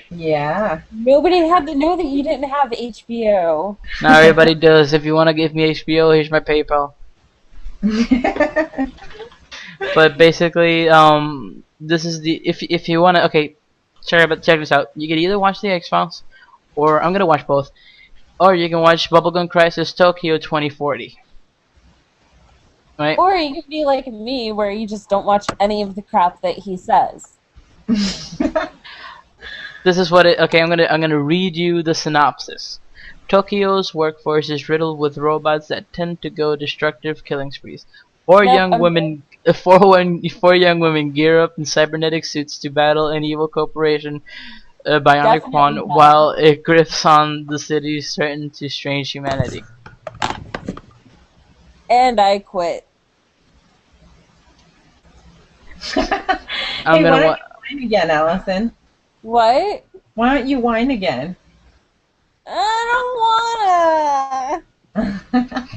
Yeah. Nobody had to know that you didn't have HBO. Now everybody does. If you wanna give me HBO, here's my PayPal. But basically, this is the if you wanna check this out. You can either watch the X-Files, or I'm gonna watch both, or you can watch Bubblegum Crisis Tokyo 2040. right? Or you could be like me, where you just don't watch any of the crap that he says. This is what it. Okay, I'm gonna read you the synopsis. Tokyo's workforce is riddled with robots that tend to go destructive killing sprees. Four Nope, young I'm women, four young women gear up in cybernetic suits to battle an evil corporation, Bionic Definitely One, not. while it grips on the city's threatened to strange humanity. And I quit. I'm Hey, gonna why don't wa- you whine again, Allison? What? Why don't you whine again? I don't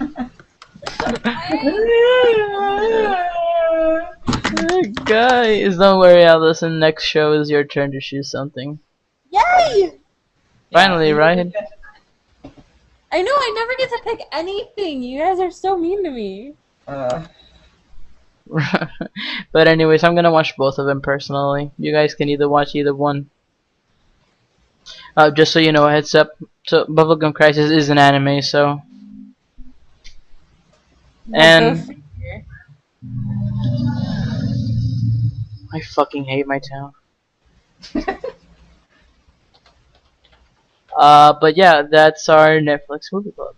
wanna. Guys, don't worry, Allison. Next show is your turn to choose something. Yay! Finally, right? I know, I never get to pick anything. You guys are so mean to me. But anyways, I'm gonna watch both of them personally. You guys can either watch either one. Just so you know, a heads up. So Bubblegum Crisis is an anime, so Well, and go figure. I fucking hate my town. But yeah, that's our Netflix movie club.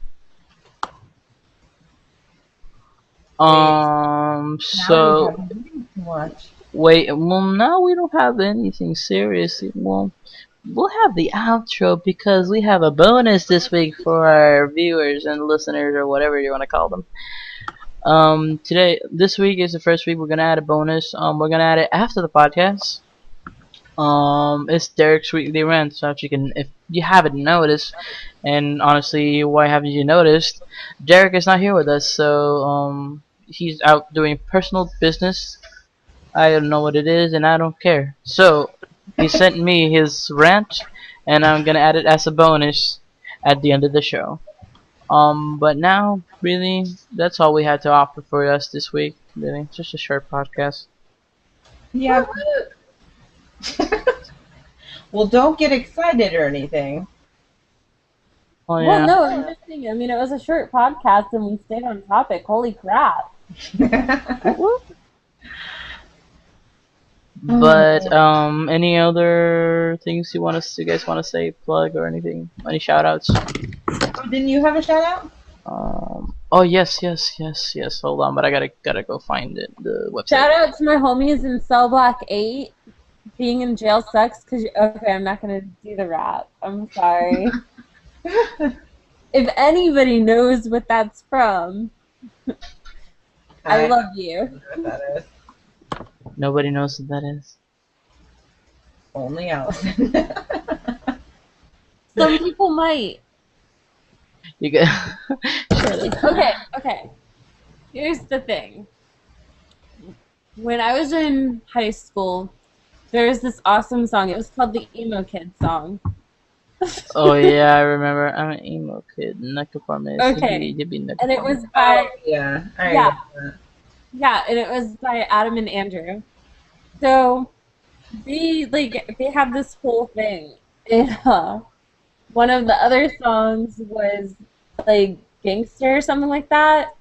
Now we So have movies to watch. wait, well now we don't have anything serious. Well, we'll have the outro because we have a bonus this week for our viewers and listeners or whatever you want to call them. This week is the first week we're gonna add a bonus. We're gonna add it after the podcast. It's Derek's weekly rant. So if you haven't noticed, and honestly, why haven't you noticed? Derek is not here with us, so he's out doing personal business. I don't know what it is, and I don't care. So he sent me his rant, and I'm gonna add it as a bonus at the end of the show. But now, really, that's all we had to offer for us this week. Really, just a short podcast. Yeah. Well, don't get excited or anything. Oh Well, yeah. no, I'm just saying, I mean, it was a short podcast and we stayed on topic. Holy crap. But any other things you guys want to say, plug or anything? Any shout outs? Oh, didn't you have a shout out? Oh yes. Hold on, but I gotta go find it. The website. Shout out to my homies in Cell Block 8. Being in jail sucks because okay, I'm not going to do the rap. I'm sorry. If anybody knows what that's from, I love you. What that is. Nobody knows what that is. Only Allison. Some people might. You get. Shut up. Okay. Here's the thing. When I was in high school, there was this awesome song. It was called the Emo Kid song. Oh yeah, I remember. I'm an emo kid. Okay. And it was by Yeah. I Yeah. remember and it was by Adam and Andrew. So they had this whole thing. And one of the other songs was like Gangster or something like that.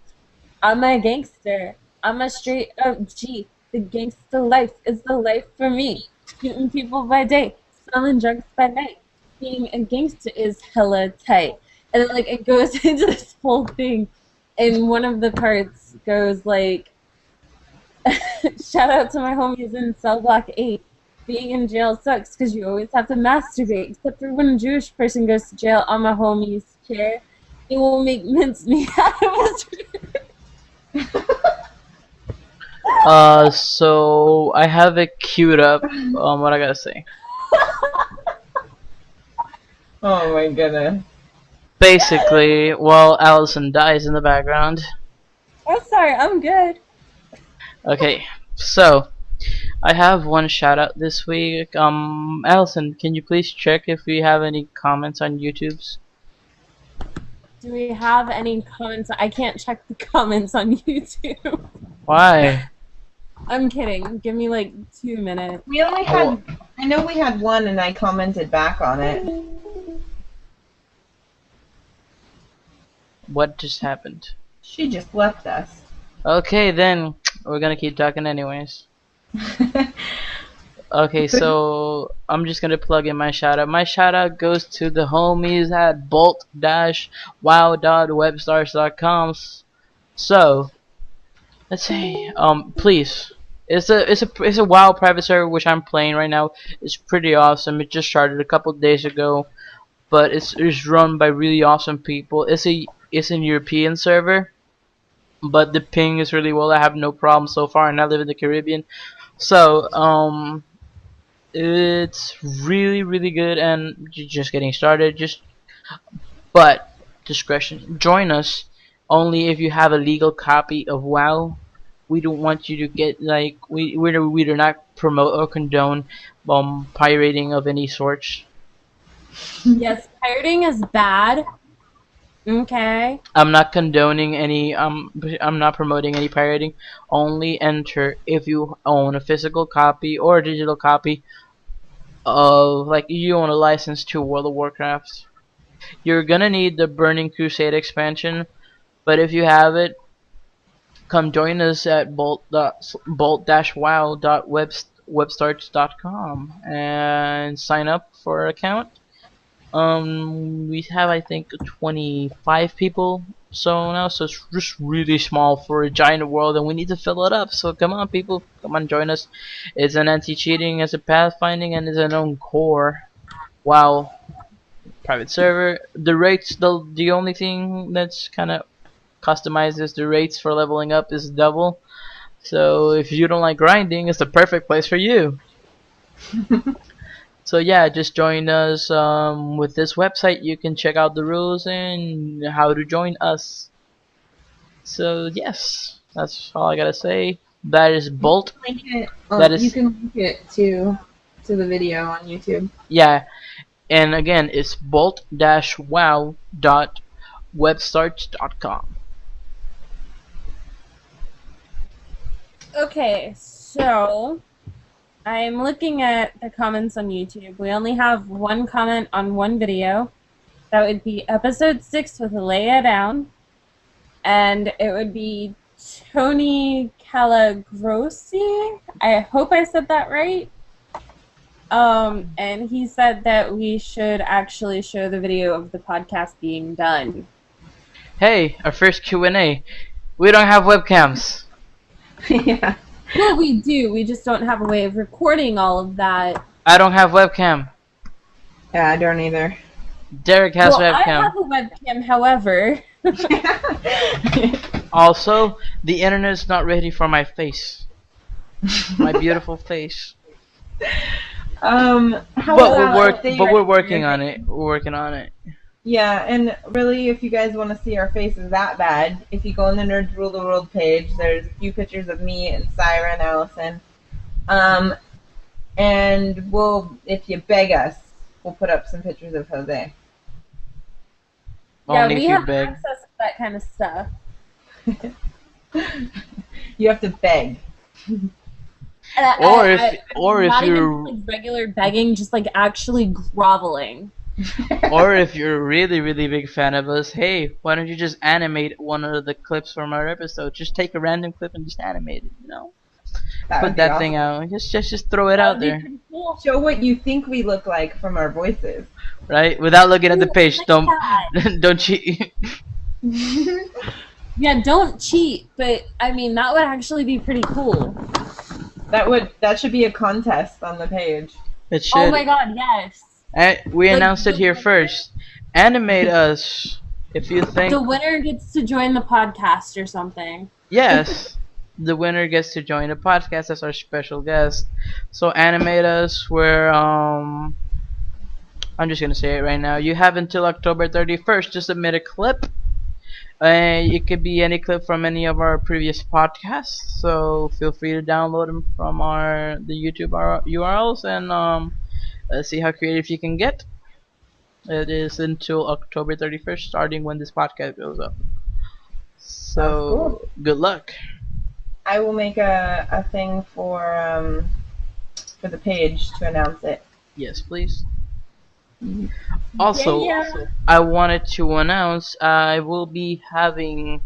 I'm a gangster. I'm a straight up G. The gangster life is the life for me. Shooting people by day, selling drugs by night. Being a gangster is hella tight. And then, it goes into this whole thing. And one of the parts goes like, shout out to my homies in Cell Block 8. Being in jail sucks because you always have to masturbate. Except for when a Jewish person goes to jail on my homie's chair. They will make mincemeat out of his So I have it queued up. What I gotta say. Oh my goodness. Basically, while Allison dies in the background. I'm sorry, I'm good. Okay, so I have one shout out this week. Allison, can you please check if we have any comments on YouTube's? Do we have any comments? I can't check the comments on YouTube. Why? I'm kidding. Give me 2 minutes. We only had. I know we had one, and I commented back on it. What just happened? She just left us. Okay, then we're gonna keep talking anyways. Okay, so I'm just gonna plug in my shout out. My shout out goes to the homies at bolt-wow.webstars.com. So let's see. Please. It's a WoW private server which I'm playing right now. It's pretty awesome. It just started a couple days ago, but it's run by really awesome people. It's a European server, but the ping is really well. I have no problem so far, and I live in the Caribbean. So it's really good, and just getting started. But discretion. Join us only if you have a legal copy of WoW. We don't want you to get like we do not promote or condone pirating of any sort. Yes, pirating is bad. Okay. I'm not condoning any I'm not promoting any pirating. Only enter if you own a physical copy or a digital copy of, like, you own a license to World of Warcraft. You're gonna need the Burning Crusade expansion, but if you have it, come join us at bolt-wow.webstarts.com and sign up for an account. We have, I think, 25 people so now, so it's just really small for a giant world, and we need to fill it up. So come on, people, come on, join us. It's an anti-cheating, it's a pathfinding, and it's an own core. Wow, private server. The rates, the only thing that's kind of customized is the rates for leveling up is double. So if you don't like grinding, it's the perfect place for you. So yeah, just join us with this website. You can check out the rules and how to join us. So yes, that's all I gotta say. That is Bolt. Link it, That is, you can link it to the video on YouTube. yeah, and again, it's bolt-wow.webstarts.com. Okay, so I'm looking at the comments on YouTube. We only have one comment on one video. That would be episode 6 with Leia Down. And it would be Tony Calagrossi. I hope I said that right. And he said that we should actually show the video of the podcast being done. Hey, our first Q&A. We don't have webcams. Yeah. Well, we do. We just don't have a way of recording all of that. I don't have webcam. Yeah, I don't either. Derek has Well, I webcam. have a webcam, however. Also, the internet is not ready for my face. My beautiful face. How But about we're working on it. We're working on it. Yeah, and really, if you guys want to see our faces that bad, if you go on the Nerds Rule the World page, there's a few pictures of me and Syra and Allison. And if you beg us, we'll put up some pictures of Jose. Yeah, Only we if you have beg. access to that kind of stuff. You have to beg. Or if not you're even like regular begging, just like actually groveling. or if you're a really big fan of us, hey, why don't you just animate one of the clips from our episode? Just take a random clip and just animate it, you know? That would Put be that awesome. thing out. Just throw it out there, Cool. Show what you think we look like from our voices. right? Without looking at the page. Like Don't that. don't cheat. Yeah, don't cheat, but I mean that would actually be pretty cool. That should be a contest on the page. It should. Oh my god, yes. We Like, announced it here first. Animate us if you think. The winner gets to join the podcast or something. Yes, the winner gets to join the podcast as our special guest. So animate us. I'm just gonna say it right now. You have until October 31st to submit a clip. It could be any clip from any of our previous podcasts. So feel free to download them from the YouTube URLs and see how creative you can get. It is until October 31st, starting when this podcast goes up. So good luck. I will make a thing for the page to announce it. Yes, please. Also, Yeah. I wanted to announce I will be having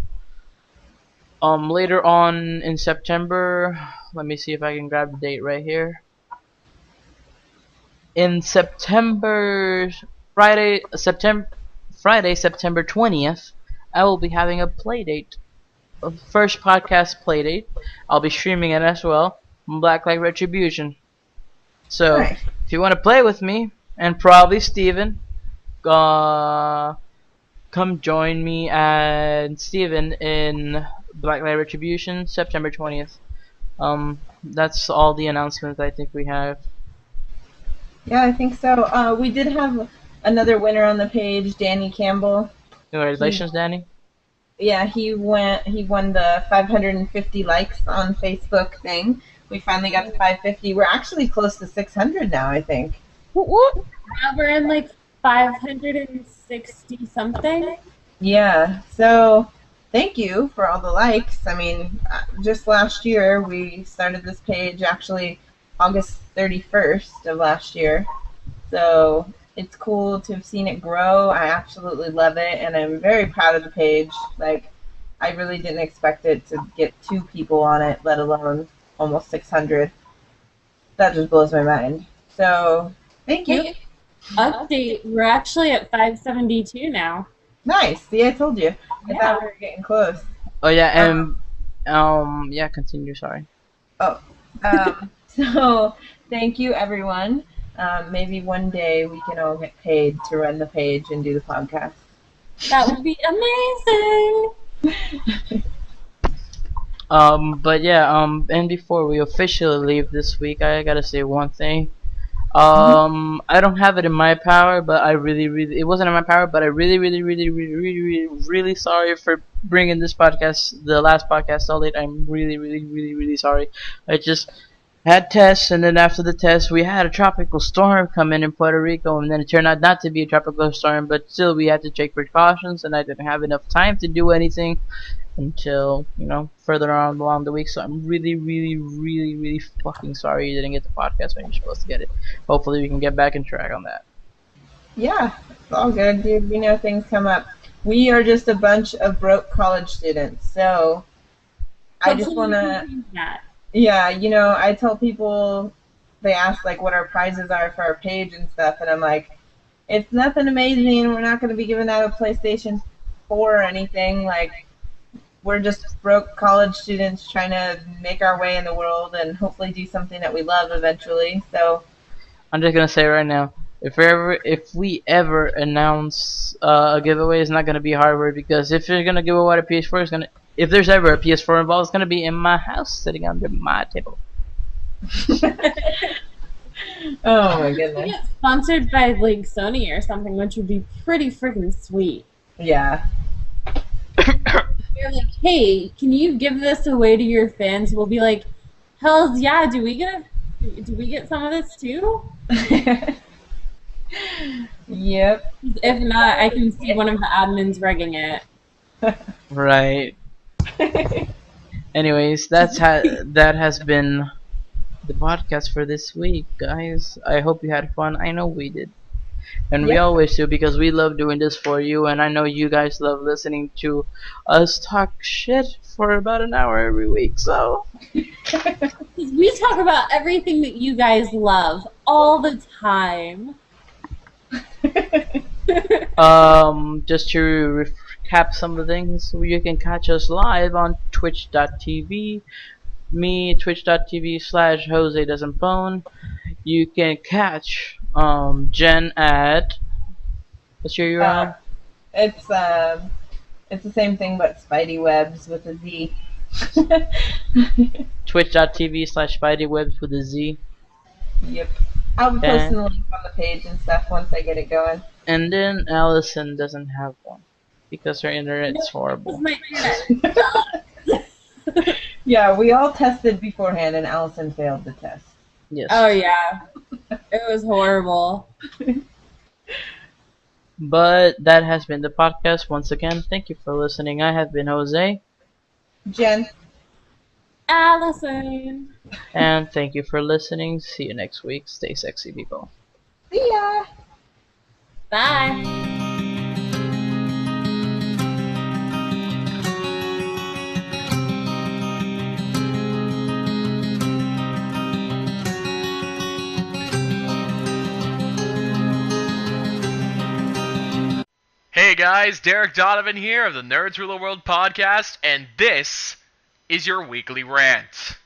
Later on in September, let me see if I can grab the date right here. In September, Friday, September 20th, I will be having a play date. First podcast play date. I'll be streaming it as well. Black Light Retribution. So, Nice. if you want to play with me, and probably Steven, come join me and Steven in Black Light Retribution, September 20th. That's all the announcements I think we have. Yeah, I think so. We did have another winner on the page, Danny Campbell. Congratulations, Danny. Yeah, he won the 550 likes on Facebook thing. We finally got to 550. We're actually close to 600 now, I think. Now we're in like 560 something. Yeah, so thank you for all the likes. I mean, just last year we started this page, actually August 31st of last year. So it's cool to have seen it grow. I absolutely love it, and I'm very proud of the page. Like, I really didn't expect it to get 2 people on it, let alone almost 600. That just blows my mind. So thank you. Hey, update, we're actually at 572 now. Nice. See, I told you. I Yeah. thought we were getting close. Oh yeah, and yeah, continue. Sorry. So thank you, everyone. Maybe one day we can all get paid to run the page and do the podcast. That would be amazing. But yeah, and before we officially leave this week, I gotta say one thing. I don't have it in my power, but it wasn't in my power, but I really sorry for bringing this podcast, the last podcast, so late. I'm really sorry. I just had tests, and then after the test, we had a tropical storm come in Puerto Rico, and then it turned out not to be a tropical storm, but still we had to take precautions, and I didn't have enough time to do anything until, further on along the week. So I'm really fucking sorry you didn't get the podcast when you're supposed to get it. Hopefully we can get back on track on that. Yeah, it's all good, dude. We know things come up. We are just a bunch of broke college students, so I just want to... Yeah, I tell people, they ask, like, what our prizes are for our page and stuff, and I'm like, it's nothing amazing. We're not going to be giving out a PlayStation 4 or anything. Like, we're just broke college students trying to make our way in the world and hopefully do something that we love eventually. So I'm just going to say right now, if we ever announce a giveaway, it's not going to be hardware, because if you're going to give away a PS4, if there's ever a PS4 involved, it's going to be in my house, sitting under my table. Oh my goodness. Get sponsored by like Sony or something, which would be pretty freaking sweet. Yeah. You're like, hey, can you give this away to your fans? We'll be like, hells yeah, do we get some of this too? Yep. If not, I can see one of the admins regging it. Right. Anyways, that has been the podcast for this week, guys. I hope you had fun. I know we did. And we always do, because we love doing this for you, and I know you guys love listening to us talk shit for about an hour every week, so... We talk about everything that you guys love all the time. Just to recap some of the things, you can catch us live on twitch.tv, me, twitch.tv/Jose Doesn't Phone. You can catch Jen at, what's your URL? It's the same thing but Spidey Webs with a Z. Twitch.tv/SpideyWebs with a Z. Yep. I'll be posting the link on the page and stuff once I get it going. And then Allison doesn't have one because her internet's horrible. My internet. Yeah, we all tested beforehand and Allison failed the test. Yes. Oh yeah, it was horrible. But that has been the podcast once again. Thank you for listening. I have been Jose. Jen. Allison. And thank you for listening. See you next week. Stay sexy, people. See ya. Bye. guys, Derek Donovan here of the Nerds Rule the World podcast, and this is your weekly rant.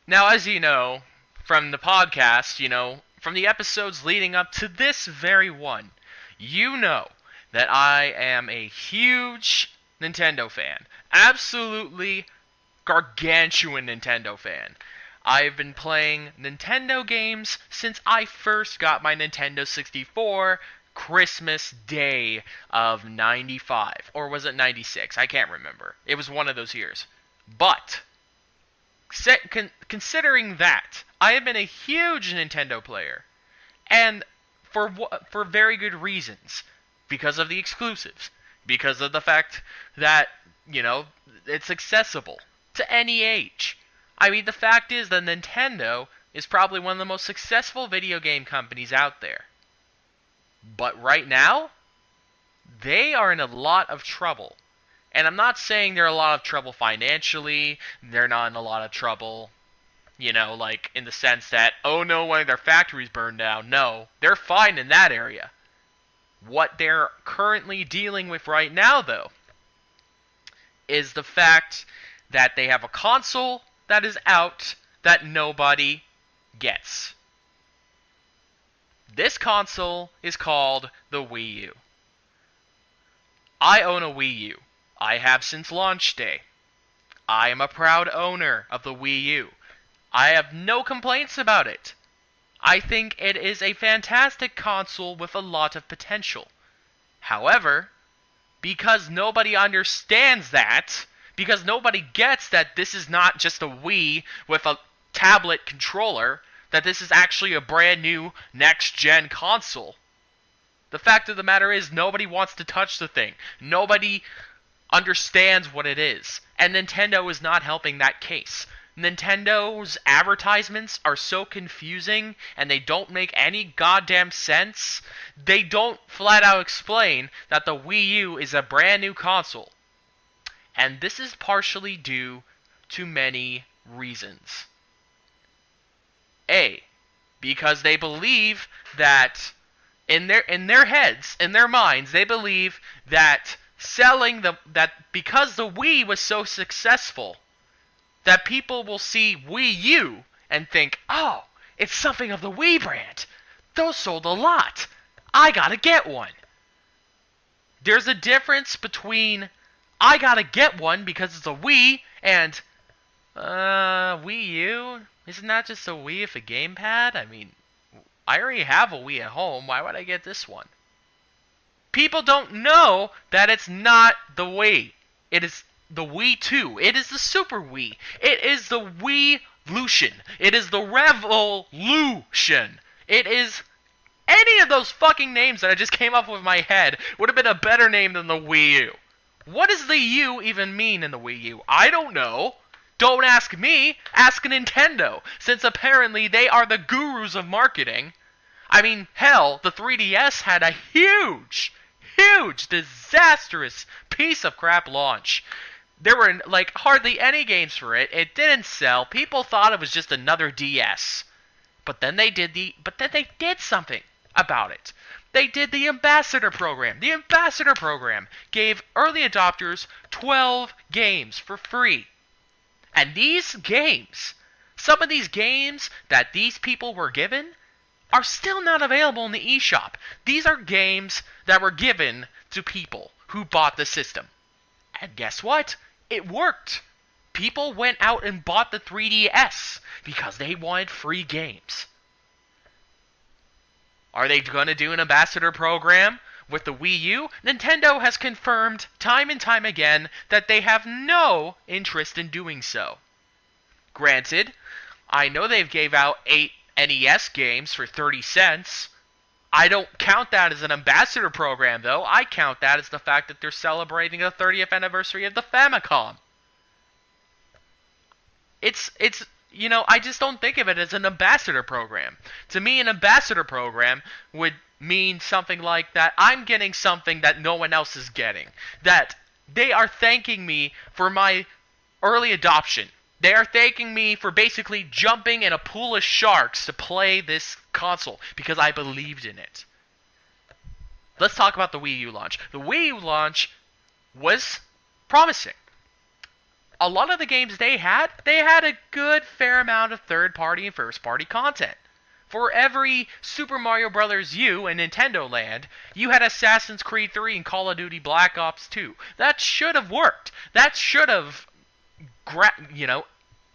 Now, as you know, from the podcast, from the episodes leading up to this very one, you know that I am a huge Nintendo fan. Absolutely gargantuan Nintendo fan. I've been playing Nintendo games since I first got my Nintendo 64 Christmas Day of 95. Or was it 96? I can't remember. It was one of those years. But, considering that, I have been a huge Nintendo player. And for very good reasons. Because of the exclusives. Because of the fact that, it's accessible to any age. I mean, the fact is that Nintendo is probably one of the most successful video game companies out there. But right now, they are in a lot of trouble. And I'm not saying they're in a lot of trouble financially, they're not in a lot of trouble, like in the sense that, oh no, one of their factories burned down. No, they're fine in that area. What they're currently dealing with right now, though, is the fact that they have a console that is out that nobody gets. This console is called the Wii U. I own a Wii U. I have since launch day. I am a proud owner of the Wii U. I have no complaints about it. I think it is a fantastic console with a lot of potential. However, because nobody understands that, because nobody gets that this is not just a Wii with a tablet controller, that this is actually a brand new next-gen console. The fact of the matter is, nobody wants to touch the thing. Nobody understands what it is. And Nintendo is not helping that case. Nintendo's advertisements are so confusing, and they don't make any goddamn sense. They don't flat out explain that the Wii U is a brand new console. And this is partially due to many reasons. A, because they believe that in their heads, in their minds, they believe that that because the Wii was so successful, that people will see Wii U and think, oh, it's something of the Wii brand. Those sold a lot. I gotta get one. There's a difference between I gotta get one because it's a Wii and Wii U? Isn't that just a Wii with a gamepad? I mean, I already have a Wii at home. Why would I get this one? People don't know that it's not the Wii. It is the Wii 2. It is the Super Wii. It is the Wii-lution. It is the Revolution. It is any of those fucking names that I just came up with in my head would have been a better name than the Wii U. What does the U even mean in the Wii U? I don't know. Don't ask me, ask Nintendo, since apparently they are the gurus of marketing. I mean, hell, the 3DS had a huge, disastrous piece of crap launch. There were, hardly any games for it. It didn't sell. People thought it was just another DS. But then they did something about it. They did the Ambassador Program. The Ambassador Program gave early adopters 12 games for free. And these games, some of these games that these people were given, are still not available in the eShop. These are games that were given to people who bought the system. And guess what? It worked. People went out and bought the 3DS because they wanted free games. Are they going to do an ambassador program with the Wii U? Nintendo has confirmed time and time again that they have no interest in doing so. Granted, I know they've gave out 8 NES games for 30 cents. I don't count that as an ambassador program, though. I count that as the fact that they're celebrating the 30th anniversary of the Famicom. I just don't think of it as an ambassador program. To me, an ambassador program would mean something like that I'm getting something that no one else is getting. That they are thanking me for my early adoption. They are thanking me for basically jumping in a pool of sharks to play this console because I believed in it. let's talk about the Wii U launch. The Wii U launch was promising. A lot of the games they had a good fair amount of third-party and first-party content. For every Super Mario Bros. U in Nintendo Land, you had Assassin's Creed 3 and Call of Duty Black Ops 2. That should have worked. That should have,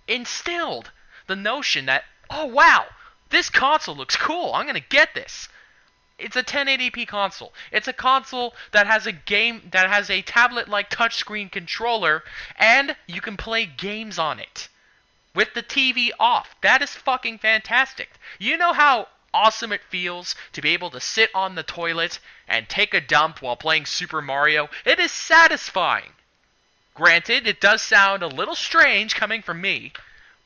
instilled the notion that, oh wow, this console looks cool, I'm gonna get this. It's a 1080p console. It's a console that has a tablet-like touchscreen controller, and you can play games on it with the TV off. That is fucking fantastic. You know how awesome it feels to be able to sit on the toilet and take a dump while playing Super Mario? It is satisfying. Granted, it does sound a little strange coming from me,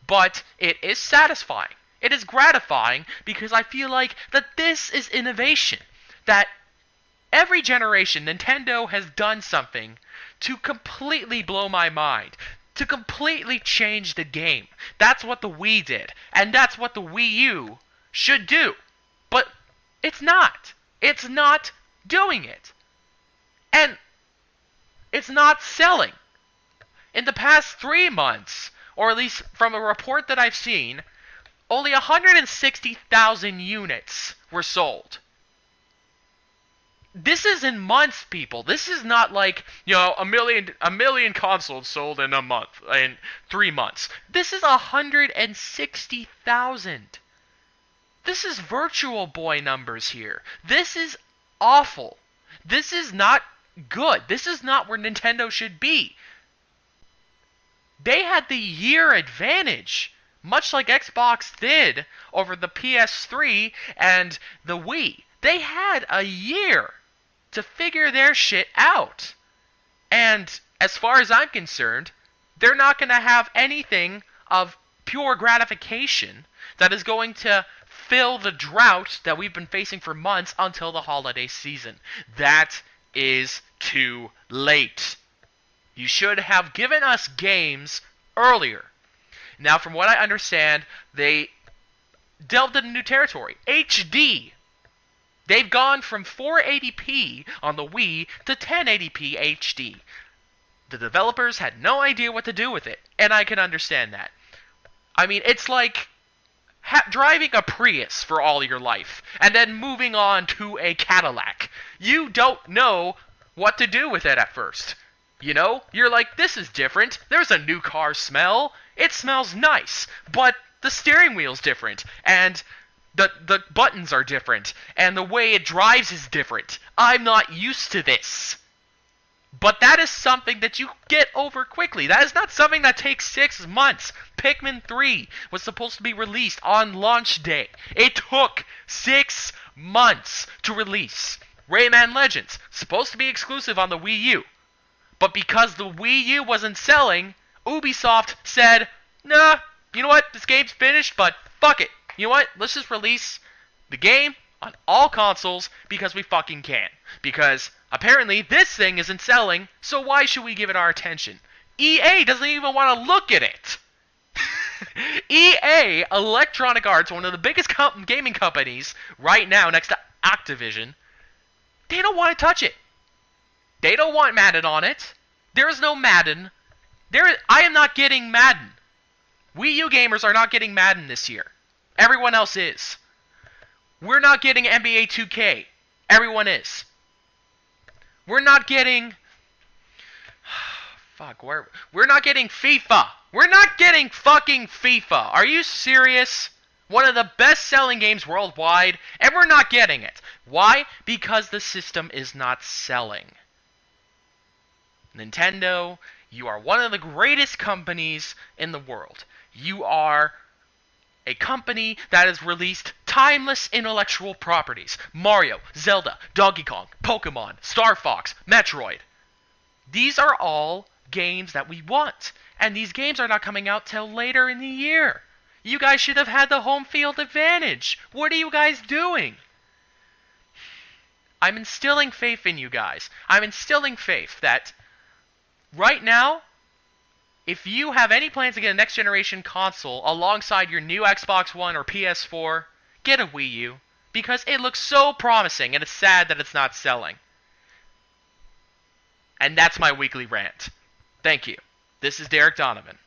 but it is satisfying. It is gratifying because I feel like that this is innovation. That every generation, Nintendo has done something to completely blow my mind. To completely change the game. That's what the Wii did. And that's what the Wii U should do. But it's not. It's not doing it. And it's not selling. In the past 3 months, or at least from a report that I've seen, only 160,000 units were sold. This is in months, people. This is not like, a million consoles sold in 3 months. This is 160,000. This is Virtual Boy numbers here. This is awful. This is not good. This is not where Nintendo should be. They had the year advantage, much like Xbox did over the PS3 and the Wii. They had a year to figure their shit out. And as far as I'm concerned, they're not going to have anything of pure gratification that is going to fill the drought that we've been facing for months until the holiday season. That is too late. You should have given us games earlier. Now, from what I understand, they delved into new territory. HD. They've gone from 480p on the Wii to 1080p HD. The developers had no idea what to do with it, and I can understand that. I mean, it's like driving a Prius for all your life, and then moving on to a Cadillac. You don't know what to do with it at first. You're like, this is different. There's a new car smell. It smells nice, but the steering wheel's different, and the buttons are different, and the way it drives is different. I'm not used to this. But that is something that you get over quickly. That is not something that takes 6 months. Pikmin 3 was supposed to be released on launch day. It took 6 months to release. Rayman Legends, supposed to be exclusive on the Wii U. But because the Wii U wasn't selling, Ubisoft said, nah, you know what, this game's finished, but fuck it. You know what, let's just release the game on all consoles because we fucking can. Because apparently this thing isn't selling, so why should we give it our attention? EA doesn't even want to look at it. EA, Electronic Arts, one of the biggest gaming companies right now next to Activision, they don't want to touch it. They don't want Madden on it. There is no Madden. I am not getting Madden. Wii U gamers are not getting Madden this year. Everyone else is. We're not getting NBA 2K. Everyone is. We're not getting... We're not getting FIFA. We're not getting fucking FIFA. Are you serious? One of the best-selling games worldwide, and we're not getting it. Why? Because the system is not selling. Nintendo, you are one of the greatest companies in the world. You are a company that has released timeless intellectual properties. Mario, Zelda, Donkey Kong, Pokemon, Star Fox, Metroid. These are all games that we want. And these games are not coming out till later in the year. You guys should have had the home field advantage. What are you guys doing? I'm instilling faith in you guys. I'm instilling faith that right now, if you have any plans to get a next generation console alongside your new Xbox One or PS4, get a Wii U. because it looks so promising, and it's sad that it's not selling. And that's my weekly rant. Thank you. This is Derek Donovan.